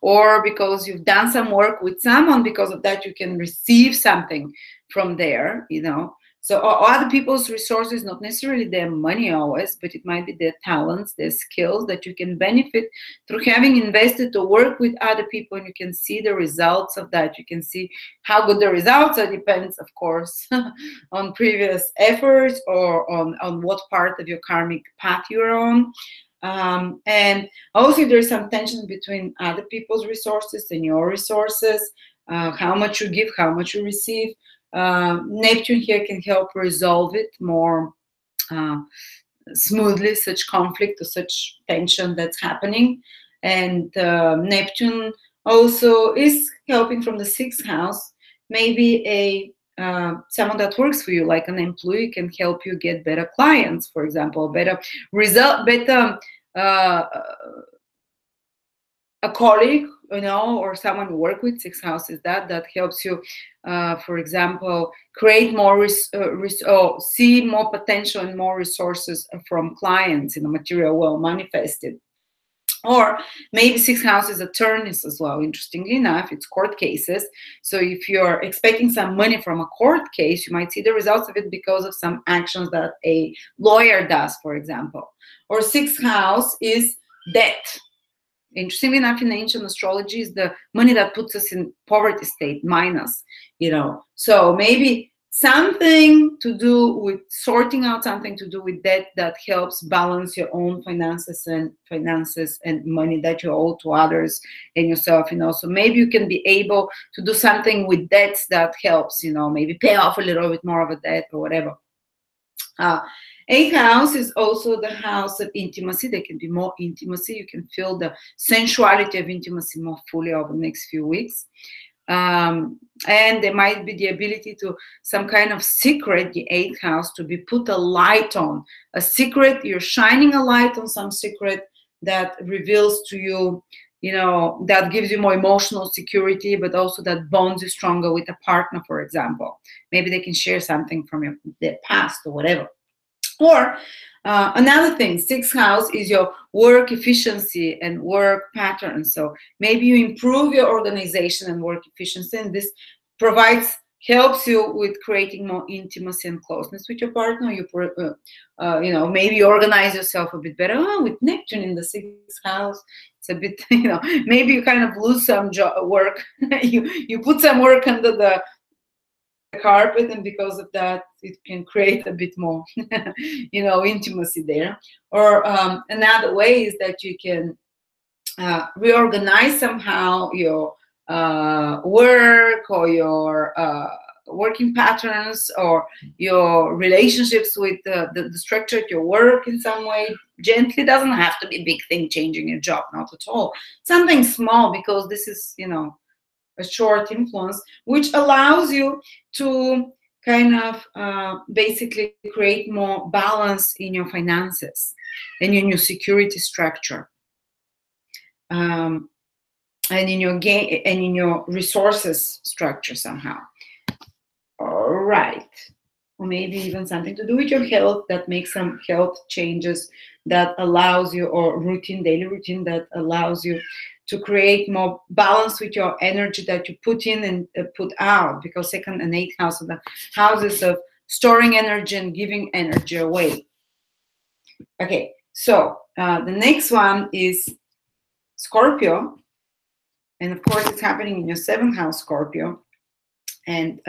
Or because you've done some work with someone, because of that you can receive something from there, you know. So other people's resources, not necessarily their money always, but it might be their talents, their skills that you can benefit through having invested to work with other people, and you can see the results of that. You can see how good the results are. Depends, of course, on previous efforts or on what part of your karmic path you're on. And also there's some tension between other people's resources and your resources, how much you give, how much you receive. Neptune here can help resolve it more smoothly, such conflict or such tension that's happening. And Neptune also is helping from the 6th house. Maybe a someone that works for you, like an employee, can help you get better clients, for example, better result, better a colleague, you know, or someone you work with. 6th house is that helps you, for example, create more see more potential and more resources from clients in the material world manifested. Or maybe 6th house is attorneys as well. Interestingly enough, it's court cases. So if you're expecting some money from a court case, you might see the results of it because of some actions that a lawyer does, for example. Or 6th house is debt. Interestingly enough, in ancient astrology, is the money that puts us in poverty state, minus, you know. So maybe something to do with sorting out, something to do with debt that helps balance your own finances and money that you owe to others and yourself, you know. So maybe you can be able to do something with debts that helps, you know, maybe pay off a little bit more of a debt or whatever. 8th house is also the house of intimacy. There can be more intimacy. You can feel the sensuality of intimacy more fully over the next few weeks. And there might be the ability to some kind of secret, the 8th house, to be put a light on. A secret, you're shining a light on some secret that reveals to you, you know, that gives you more emotional security, but also that bonds you stronger with a partner, for example. Maybe they can share something from their past or whatever. Or another thing, 6th house is your work efficiency and work pattern. So maybe you improve your organization and work efficiency, and this helps you with creating more intimacy and closeness with your partner. You know, maybe you organize yourself a bit better. With Neptune in the 6th house, it's a bit, you know, maybe you kind of lose some work. you put some work under the carpet, and because of that it can create a bit more you know, intimacy there. Or another way is that you can reorganize somehow your work or your working patterns or your relationships with the structure of your work in some way. Gently, doesn't have to be a big thing, changing your job, not at all. Something small, because this is, you know, a short influence, which allows you to kind of basically create more balance in your finances and in your security structure, and in your gain and in your resources structure somehow. All right. Or maybe even something to do with your health, that makes some health changes that allows you, or daily routine that allows you to create more balance with your energy that you put in and put out, because second and eighth house are the houses of storing energy and giving energy away. Okay, so the next one is Scorpio, and of course it's happening in your seventh house, Scorpio. And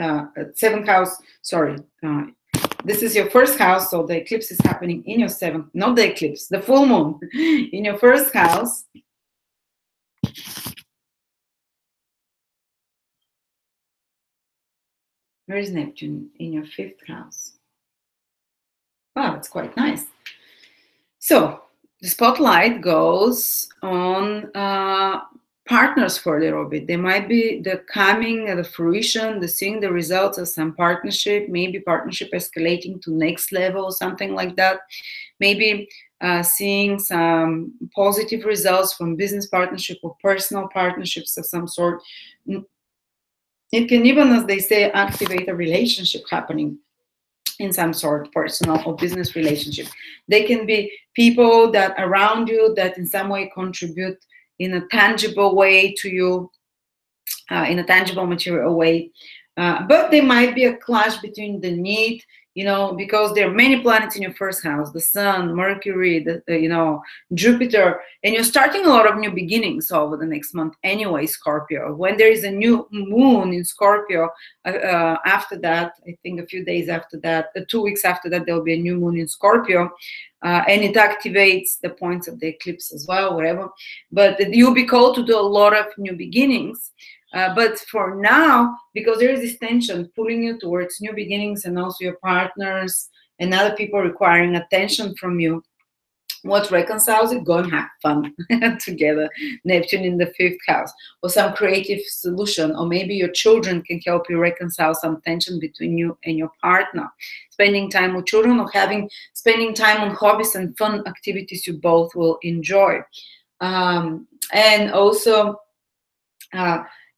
seventh house, sorry, this is your first house, so the eclipse is happening in your seventh, not the eclipse, the full moon in your first house. Where is Neptune? In your fifth house. Wow, that's quite nice. So the spotlight goes on partners for a little bit. There might be the coming, the fruition, the seeing the results of some partnership, maybe partnership escalating to next level, something like that. Maybe seeing some positive results from business partnership or personal partnerships of some sort. It can even, as they say, activate a relationship happening in some sort, personal or business relationship. They can be people that around you that in some way contribute in a tangible way to you, in a tangible material way. But there might be a clash between the need, you know, because there are many planets in your first house, the Sun, Mercury, you know, Jupiter, and you're starting a lot of new beginnings over the next month anyway, Scorpio. When there is a new moon in Scorpio, after that, I think a few days after that, 2 weeks after that, there will be a new moon in Scorpio, and it activates the points of the eclipse as well, whatever. But you'll be called to do a lot of new beginnings. But for now, because there is this tension pulling you towards new beginnings, and also your partners and other people requiring attention from you, what reconciles it? Go and have fun together. Neptune in the fifth house, or some creative solution, or maybe your children can help you reconcile some tension between you and your partner. Spending time with children, or spending time on hobbies and fun activities you both will enjoy. And also,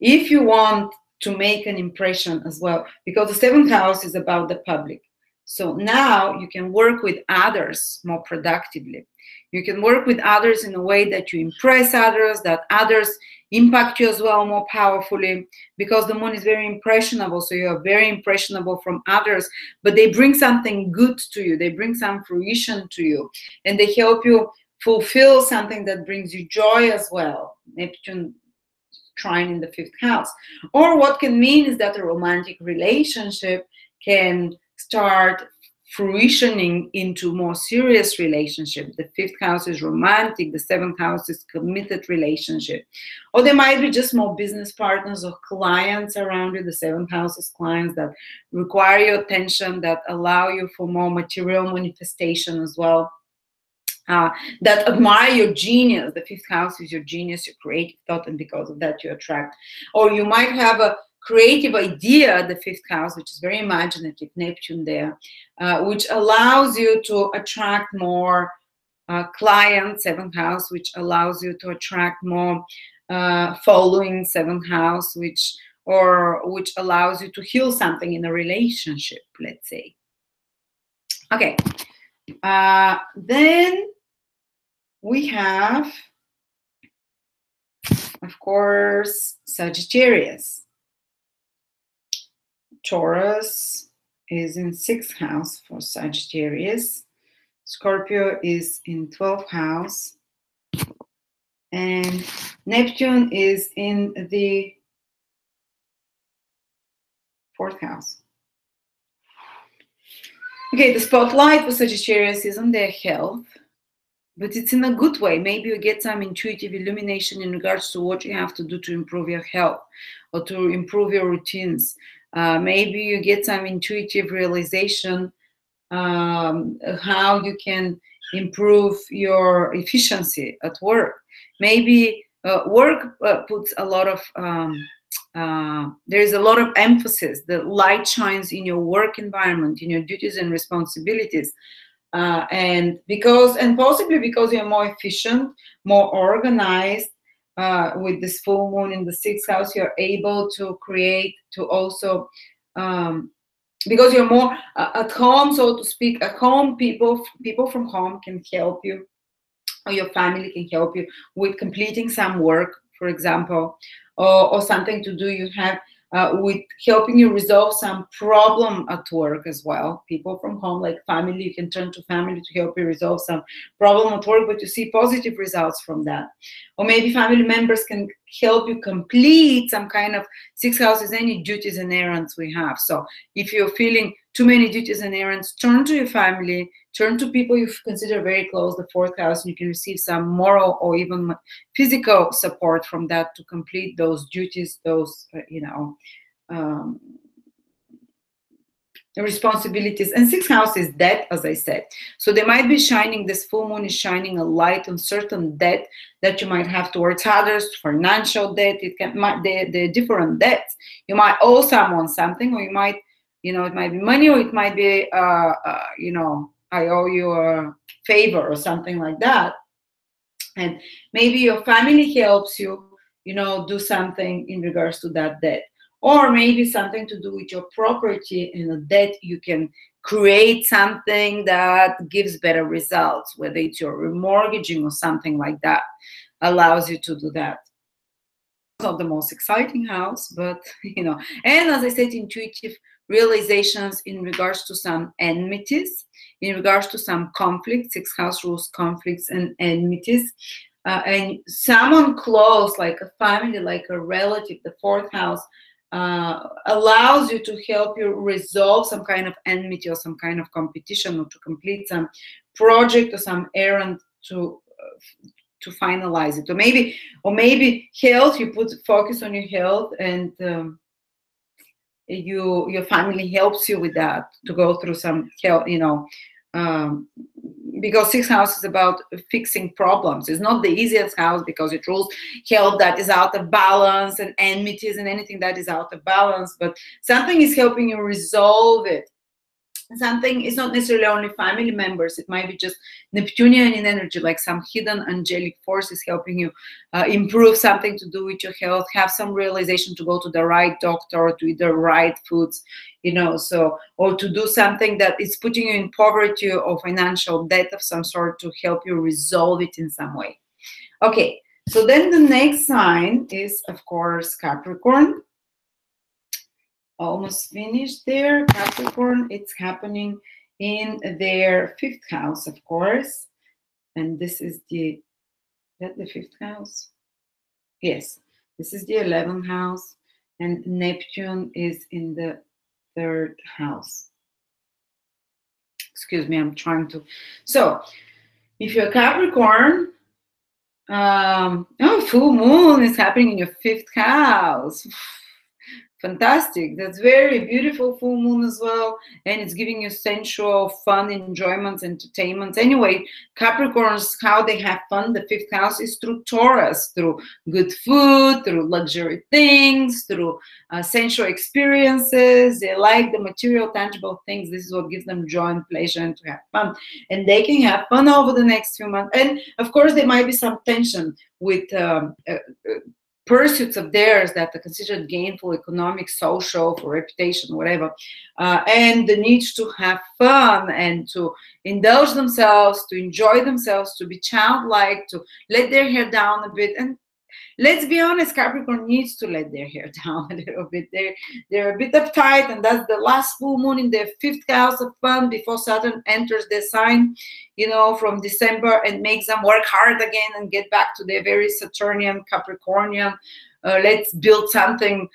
if you want to make an impression as well, because the seventh house is about the public. So now you can work with others more productively. You can work with others in a way that you impress others, that others impact you as well more powerfully, because the moon is very impressionable. So you are very impressionable from others, but they bring something good to you. They bring some fruition to you, and they help you fulfill something that brings you joy as well. Neptune trine in the fifth house. Or what can mean is that a romantic relationship can start fruitioning into more serious relationship. The fifth house is romantic, the seventh house is committed relationship. Or there might be just more business partners or clients around you. The seventh house is clients that require your attention, that allow you for more material manifestation as well. That admire your genius. The fifth house is your genius, your creative thought, and because of that you attract. Or you might have a creative idea, the fifth house, which is very imaginative, Neptune there, which allows you to attract more clients, seventh house, which allows you to attract more following, seventh house, which allows you to heal something in a relationship, let's say. Okay. Then we have, of course, Sagittarius. Taurus is in 6th house for Sagittarius. Scorpio is in 12th house. And Neptune is in the 4th house. Okay, the spotlight for Sagittarius is on their health, but it's in a good way. Maybe you get some intuitive illumination in regards to what you have to do to improve your health or to improve your routines. Maybe you get some intuitive realization how you can improve your efficiency at work. Maybe work puts a lot of there is a lot of emphasis. The light shines in your work environment, in your duties and responsibilities, and possibly because you're more efficient, more organized. With this full moon in the 6th house, you're able to create, to also because you're more at home, so to speak. At home, people from home can help you, or your family can help you with completing some work for example, or something to do you have with helping you resolve some problem at work as well. People from home, like family, you can turn to family to help you resolve some problem at work, but you see positive results from that. Or maybe family members can help you complete some kind of, sixth house is any duties and errands we have. So if you're feeling too many duties and errands, turn to your family, turn to people you consider very close, the fourth house, and you can receive some moral or even physical support from that to complete those duties, those, responsibilities. And sixth house is debt, as I said. So they might be shining, this full moon is shining a light on certain debt that you might have towards others, financial debt. They're different debts. You might owe someone something, or you might, it might be money, or it might be, I owe you a favor or something like that. And maybe your family helps you, do something in regards to that debt. Or maybe something to do with your property and a debt, you can create something that gives better results, whether it's your remortgaging or something like that, allows you to do that. It's not the most exciting house, but, and as I said, intuitive realizations in regards to some enmities, in regards to some conflicts. Sixth house rules conflicts and enmities. And someone close, like a family, like a relative, the fourth house, allows you to help you resolve some kind of enmity or some kind of competition, or to complete some project or some errand to finalize it. Or maybe health, you put focus on your health, and your family helps you with that, to go through some health, because sixth house is about fixing problems. It's not the easiest house because it rules health that is out of balance, and enmities and anything that is out of balance, but something is helping you resolve it. Something is not necessarily only family members, it might be just Neptunian in energy, like some hidden angelic forces helping you improve something to do with your health, have some realization to go to the right doctor, or to eat the right foods, or to do something that is putting you in poverty or financial debt of some sort, to help you resolve it in some way. Okay, so then the next sign is, of course, Capricorn. Almost finished there. Capricorn, it's happening in their fifth house, of course. And this is the fifth house? Yes, this is the 11th house. And Neptune is in the third house. Excuse me, I'm trying to. So, if you're Capricorn, full moon is happening in your fifth house. Fantastic. That's very beautiful full moon as well. And it's giving you sensual, fun, enjoyments, entertainment. Anyway, Capricorns, how they have fun, the fifth house is through Taurus, through good food, through luxury things, through sensual experiences. They like the material, tangible things. This is what gives them joy and pleasure, and to have fun. And they can have fun over the next few months. And of course, there might be some tension with pursuits of theirs that are considered gainful, economic, social, for reputation, whatever, and the need to have fun and to indulge themselves, to enjoy themselves, to be childlike, to let their hair down a bit. And let's be honest, Capricorn needs to let their hair down a little bit. They're a bit uptight, and that's the last full moon in their fifth house of fun before Saturn enters their sign, from December, and makes them work hard again and get back to their very Saturnian, Capricornian. Let's build something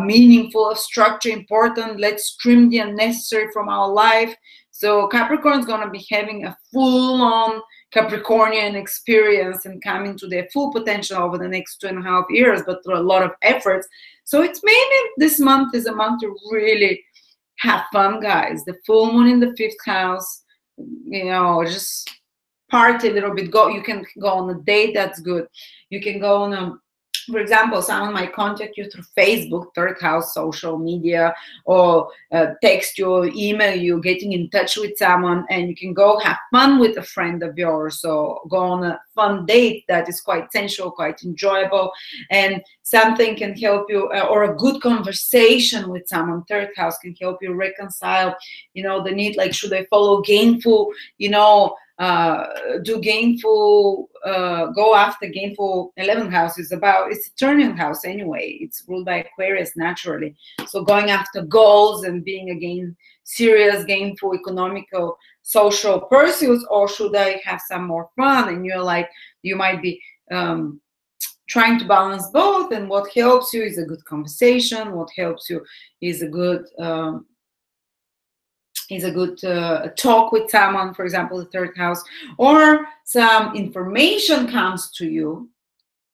meaningful, of structure, important. Let's trim the unnecessary from our life. So Capricorn is going to be having a full-on Capricornian experience and coming to their full potential over the next 2.5 years, but through a lot of efforts. So it's maybe this month is a month to really have fun, guys. The full moon in the fifth house, just party a little bit. You can go on a date, that's good. You can go on a, for example, someone might contact you through Facebook, third house, social media, or text you or email you, getting in touch with someone, and you can go have fun with a friend of yours, or go on a fun date that is quite sensual, quite enjoyable, and something can help you, or a good conversation with someone. Third house can help you reconcile, the need, like, should I follow gainful, do gainful, go after gainful. 11th house is about, it's a turning house anyway. It's ruled by Aquarius naturally. So going after goals and being again serious, gainful, economical, social pursuits, or should I have some more fun? And you're like, you might be trying to balance both. And what helps you is a good conversation. What helps you is a good talk with someone, for example, the 3rd house, or some information comes to you,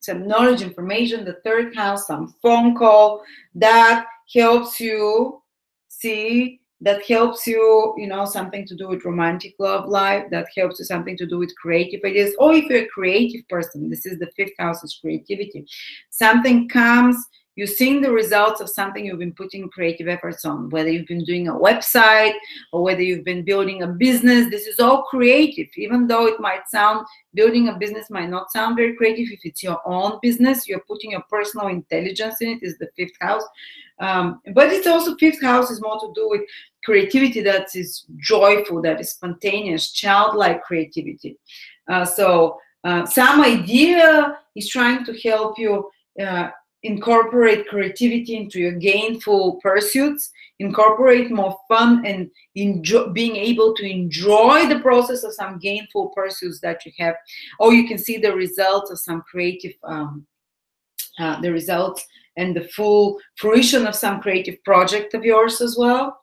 some knowledge, information, the 3rd house, some phone call that helps you see, that helps you, you know, something to do with romantic love life, that helps you something to do with creative ideas. Or if you're a creative person, this is the 5th house, is creativity. Something comes, you're seeing the results of something you've been putting creative efforts on, whether you've been doing a website or whether you've been building a business. This is all creative, even though it might sound, building a business might not sound very creative. If it's your own business, you're putting your personal intelligence in it, is the 5th house. But it's also 5th house is more to do with creativity that is joyful, that is spontaneous, childlike creativity. Some idea is trying to help you incorporate creativity into your gainful pursuits, incorporate more fun, and being able to enjoy the process of some gainful pursuits that you have. Or you can see the results of some creative, the results and the full fruition of some creative project of yours as well.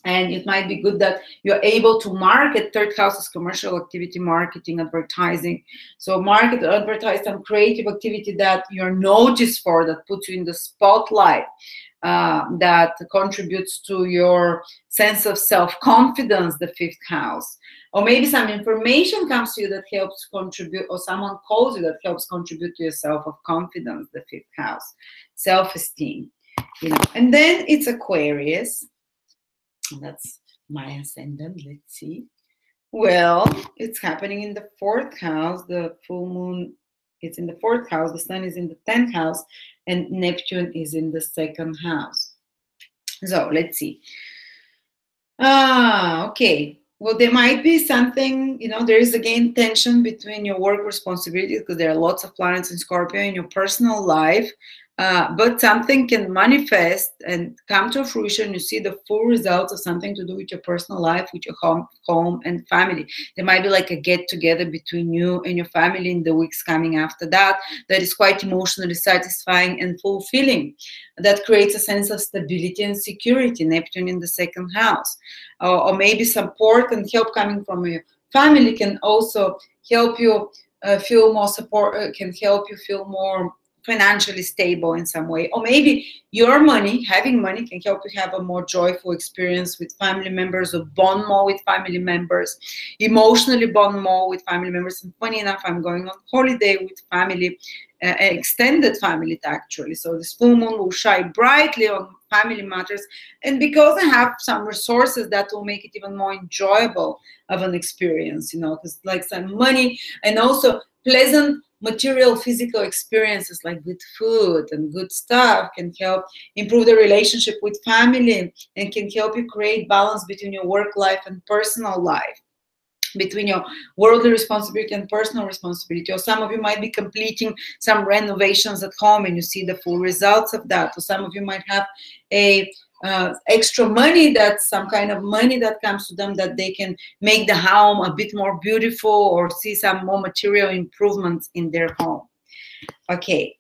And it might be good that you're able to market. 3rd house is commercial activity, marketing, advertising. So market, advertise some creative activity that you're noticed for, that puts you in the spotlight, that contributes to your sense of self-confidence, the 5th house. Or maybe some information comes to you that helps contribute, or someone calls you that helps contribute to your self-confidence, the 5th house, self-esteem. You know, and then it's Aquarius. That's my ascendant. Let's see. Well, it's happening in the 4th house. The full moon, it's in the 4th house. The sun is in the 10th house, and Neptune is in the 2nd house. So let's see. Okay. Well, there might be something, you know, there is again tension between your work responsibilities, because there are lots of planets in Scorpio in your personal life. But something can manifest and come to fruition. You see the full results of something to do with your personal life, with your home and family. There might be like a get-together between you and your family in the weeks coming after that, that is quite emotionally satisfying and fulfilling. That creates a sense of stability and security, Neptune in the 2nd house. Or maybe support and help coming from your family can also help you feel more support, can help you feel more financially stable in some way. Or maybe your money, having money, can help you have a more joyful experience with family members, or bond more with family members, emotionally bond more with family members. And funny enough, I'm going on holiday with family, extended family actually. So this full moon will shine brightly on family matters. And because I have some resources, that will make it even more enjoyable of an experience, you know, because like some money and also pleasant material physical experiences like good food and good stuff can help improve the relationship with family, and can help you create balance between your work life and personal life, between your worldly responsibility and personal responsibility. Or some of you might be completing some renovations at home and you see the full results of that. Or some of you might have a extra money, that's some kind of money that comes to them, that they can make the home a bit more beautiful, or see some more material improvements in their home. Okay,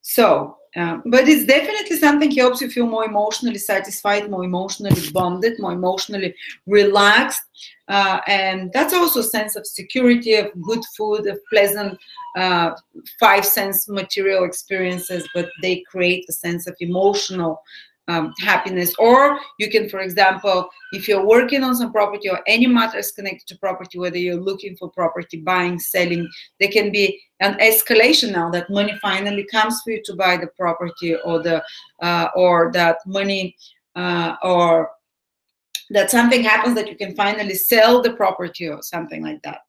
so but it's definitely something helps you feel more emotionally satisfied, more emotionally bonded, more emotionally relaxed, and that's also a sense of security, of good food, of pleasant 5 sense material experiences, but they create a sense of emotional happiness. Or you can, for example, if you're working on some property or any matters connected to property, whether you're looking for property, buying, selling, there can be an escalation now that money finally comes for you to buy the property, or the or that money or that something happens that you can finally sell the property or something like that.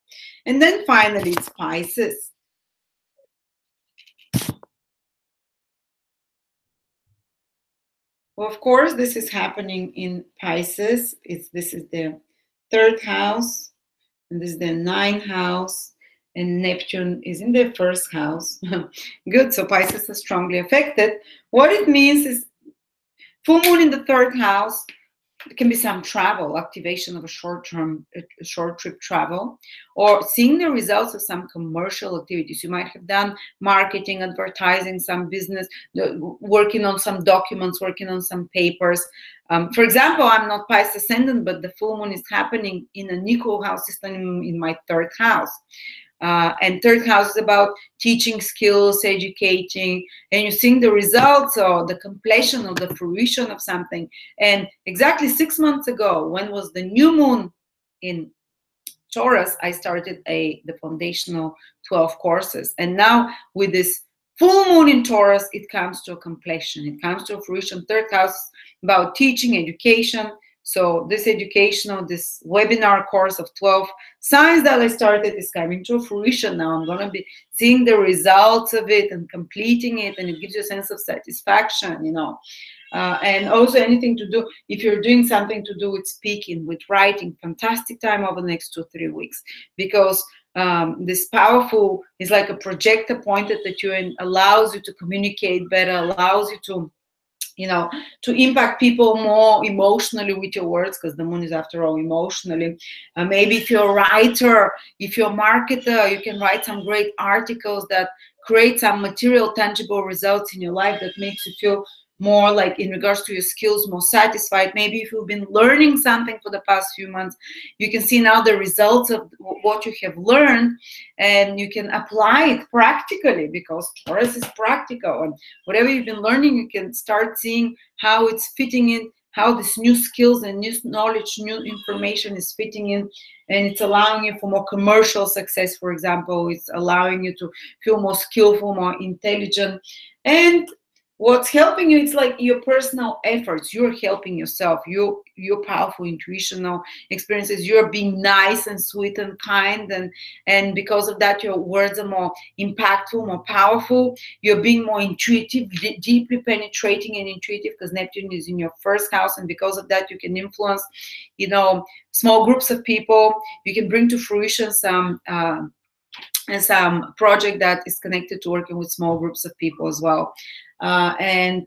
And then finally it's Pisces. Well, of course, this is happening in Pisces. This is the 3rd house. and this is the 9th house, and Neptune is in the 1st house. Good, so Pisces are strongly affected. What it means is full moon in the 3rd house. It can be some travel, activation of a short trip travel, or seeing the results of some commercial activities. You might have done marketing, advertising, some business, working on some documents, working on some papers. For example, I'm not Pisces ascendant, but the full moon is happening in an equal house system in my 3rd house. And 3rd house is about teaching skills, educating, and you're seeing the results or the completion or the fruition of something. And exactly 6 months ago, when was the new moon in Taurus, I started the foundational 12 courses. And now with this full moon in Taurus, it comes to a completion. It comes to a fruition. 3rd house about teaching, education. So this educational, this webinar course of 12 signs that I started is coming to fruition now. I'm going to be seeing the results of it and completing it, and it gives you a sense of satisfaction, you know. And also anything to do, if you're doing something to do with speaking, with writing, fantastic time over the next 2-3 weeks, because this powerful is like a projector pointed at you and allows you to communicate better, allows you to, you know, to impact people more emotionally with your words, because the moon is, after all, emotionally. Maybe if you're a writer, if you're a marketer, you can write some great articles that create some material, tangible results in your life that makes you feel more, like, in regards to your skills, more satisfied. Maybe if you've been learning something for the past few months, you can see now the results of what you have learned, and you can apply it practically, because Taurus is practical, and whatever you've been learning, you can start seeing how it's fitting in, how this new skills and new knowledge, new information is fitting in, and it's allowing you for more commercial success. For example, it's allowing you to feel more skillful, more intelligent. And what's helping you, it's like your personal efforts. You're helping yourself. Your powerful intuitional experiences. You're being nice and sweet and kind, and because of that, your words are more impactful, more powerful. You're being more intuitive, deeply penetrating and intuitive, because Neptune is in your 1st house, and because of that, you can influence, you know, small groups of people. You can bring to fruition some project that is connected to working with small groups of people as well. And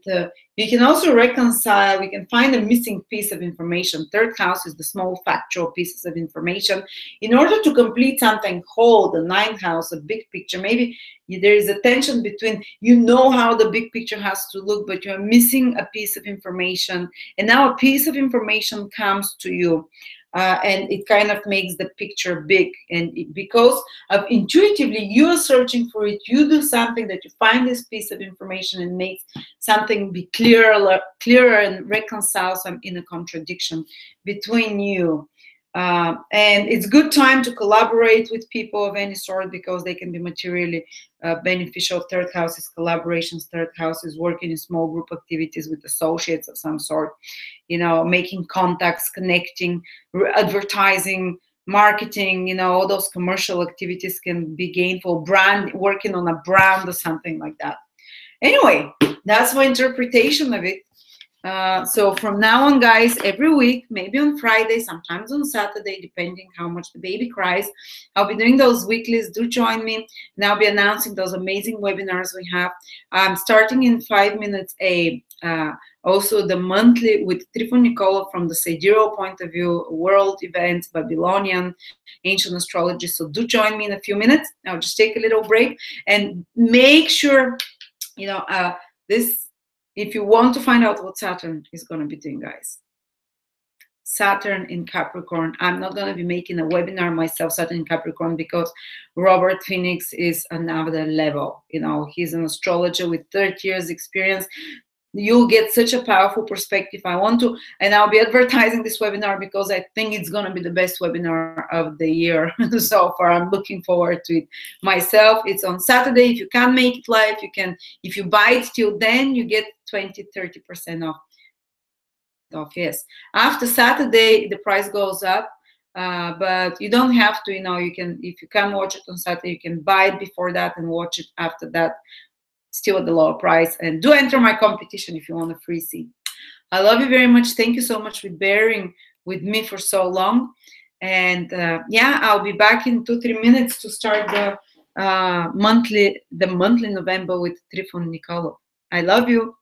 you can also reconcile, we can find a missing piece of information. 3rd house is the small factual pieces of information. In order to complete something whole, the 9th house, a big picture, maybe there is a tension between, you know how the big picture has to look, but you're missing a piece of information. And now a piece of information comes to you. And it kind of makes the picture big. And because of intuitively you're searching for it, you do something that you find this piece of information and makes something be clearer and reconcile some inner contradiction between you. And it's good time to collaborate with people of any sort, because they can be materially beneficial. 3rd house is collaborations. 3rd house is working in small group activities with associates of some sort, you know, making contacts, connecting, advertising, marketing, you know, all those commercial activities can be gainful. Brand, working on a brand or something like that. Anyway, that's my interpretation of it. So from now on, guys, every week, maybe on Friday, sometimes on Saturday, depending how much the baby cries, I'll be doing those weeklies. Do join me, and I'll be announcing those amazing webinars we have. I'm starting in 5 minutes also the monthly with Trifon Nicola from the sidereal point of view, world events, Babylonian, ancient astrology. So do join me in a few minutes. I'll just take a little break and make sure, you know, if you want to find out what Saturn is going to be doing, guys. Saturn in Capricorn. I'm not going to be making a webinar myself, Saturn in Capricorn, because Robert Phoenix is another level. You know, he's an astrologer with 30 years experience. You'll get such a powerful perspective. I want to, and I'll be advertising this webinar because I think it's going to be the best webinar of the year so far. I'm looking forward to it myself. It's on Saturday. If you can't make it live, you can, if you buy it till then, you get 20-30% off. Yes, after Saturday the price goes up, but you don't have to, you know, you can, if you can't watch it on Saturday, you can buy it before that and watch it after that, still at the lower price. And do enter my competition if you want a free seat. I love you very much. Thank you so much for bearing with me for so long. And yeah, I'll be back in 2-3 minutes to start the monthly November with Trifon Nikolov. I love you.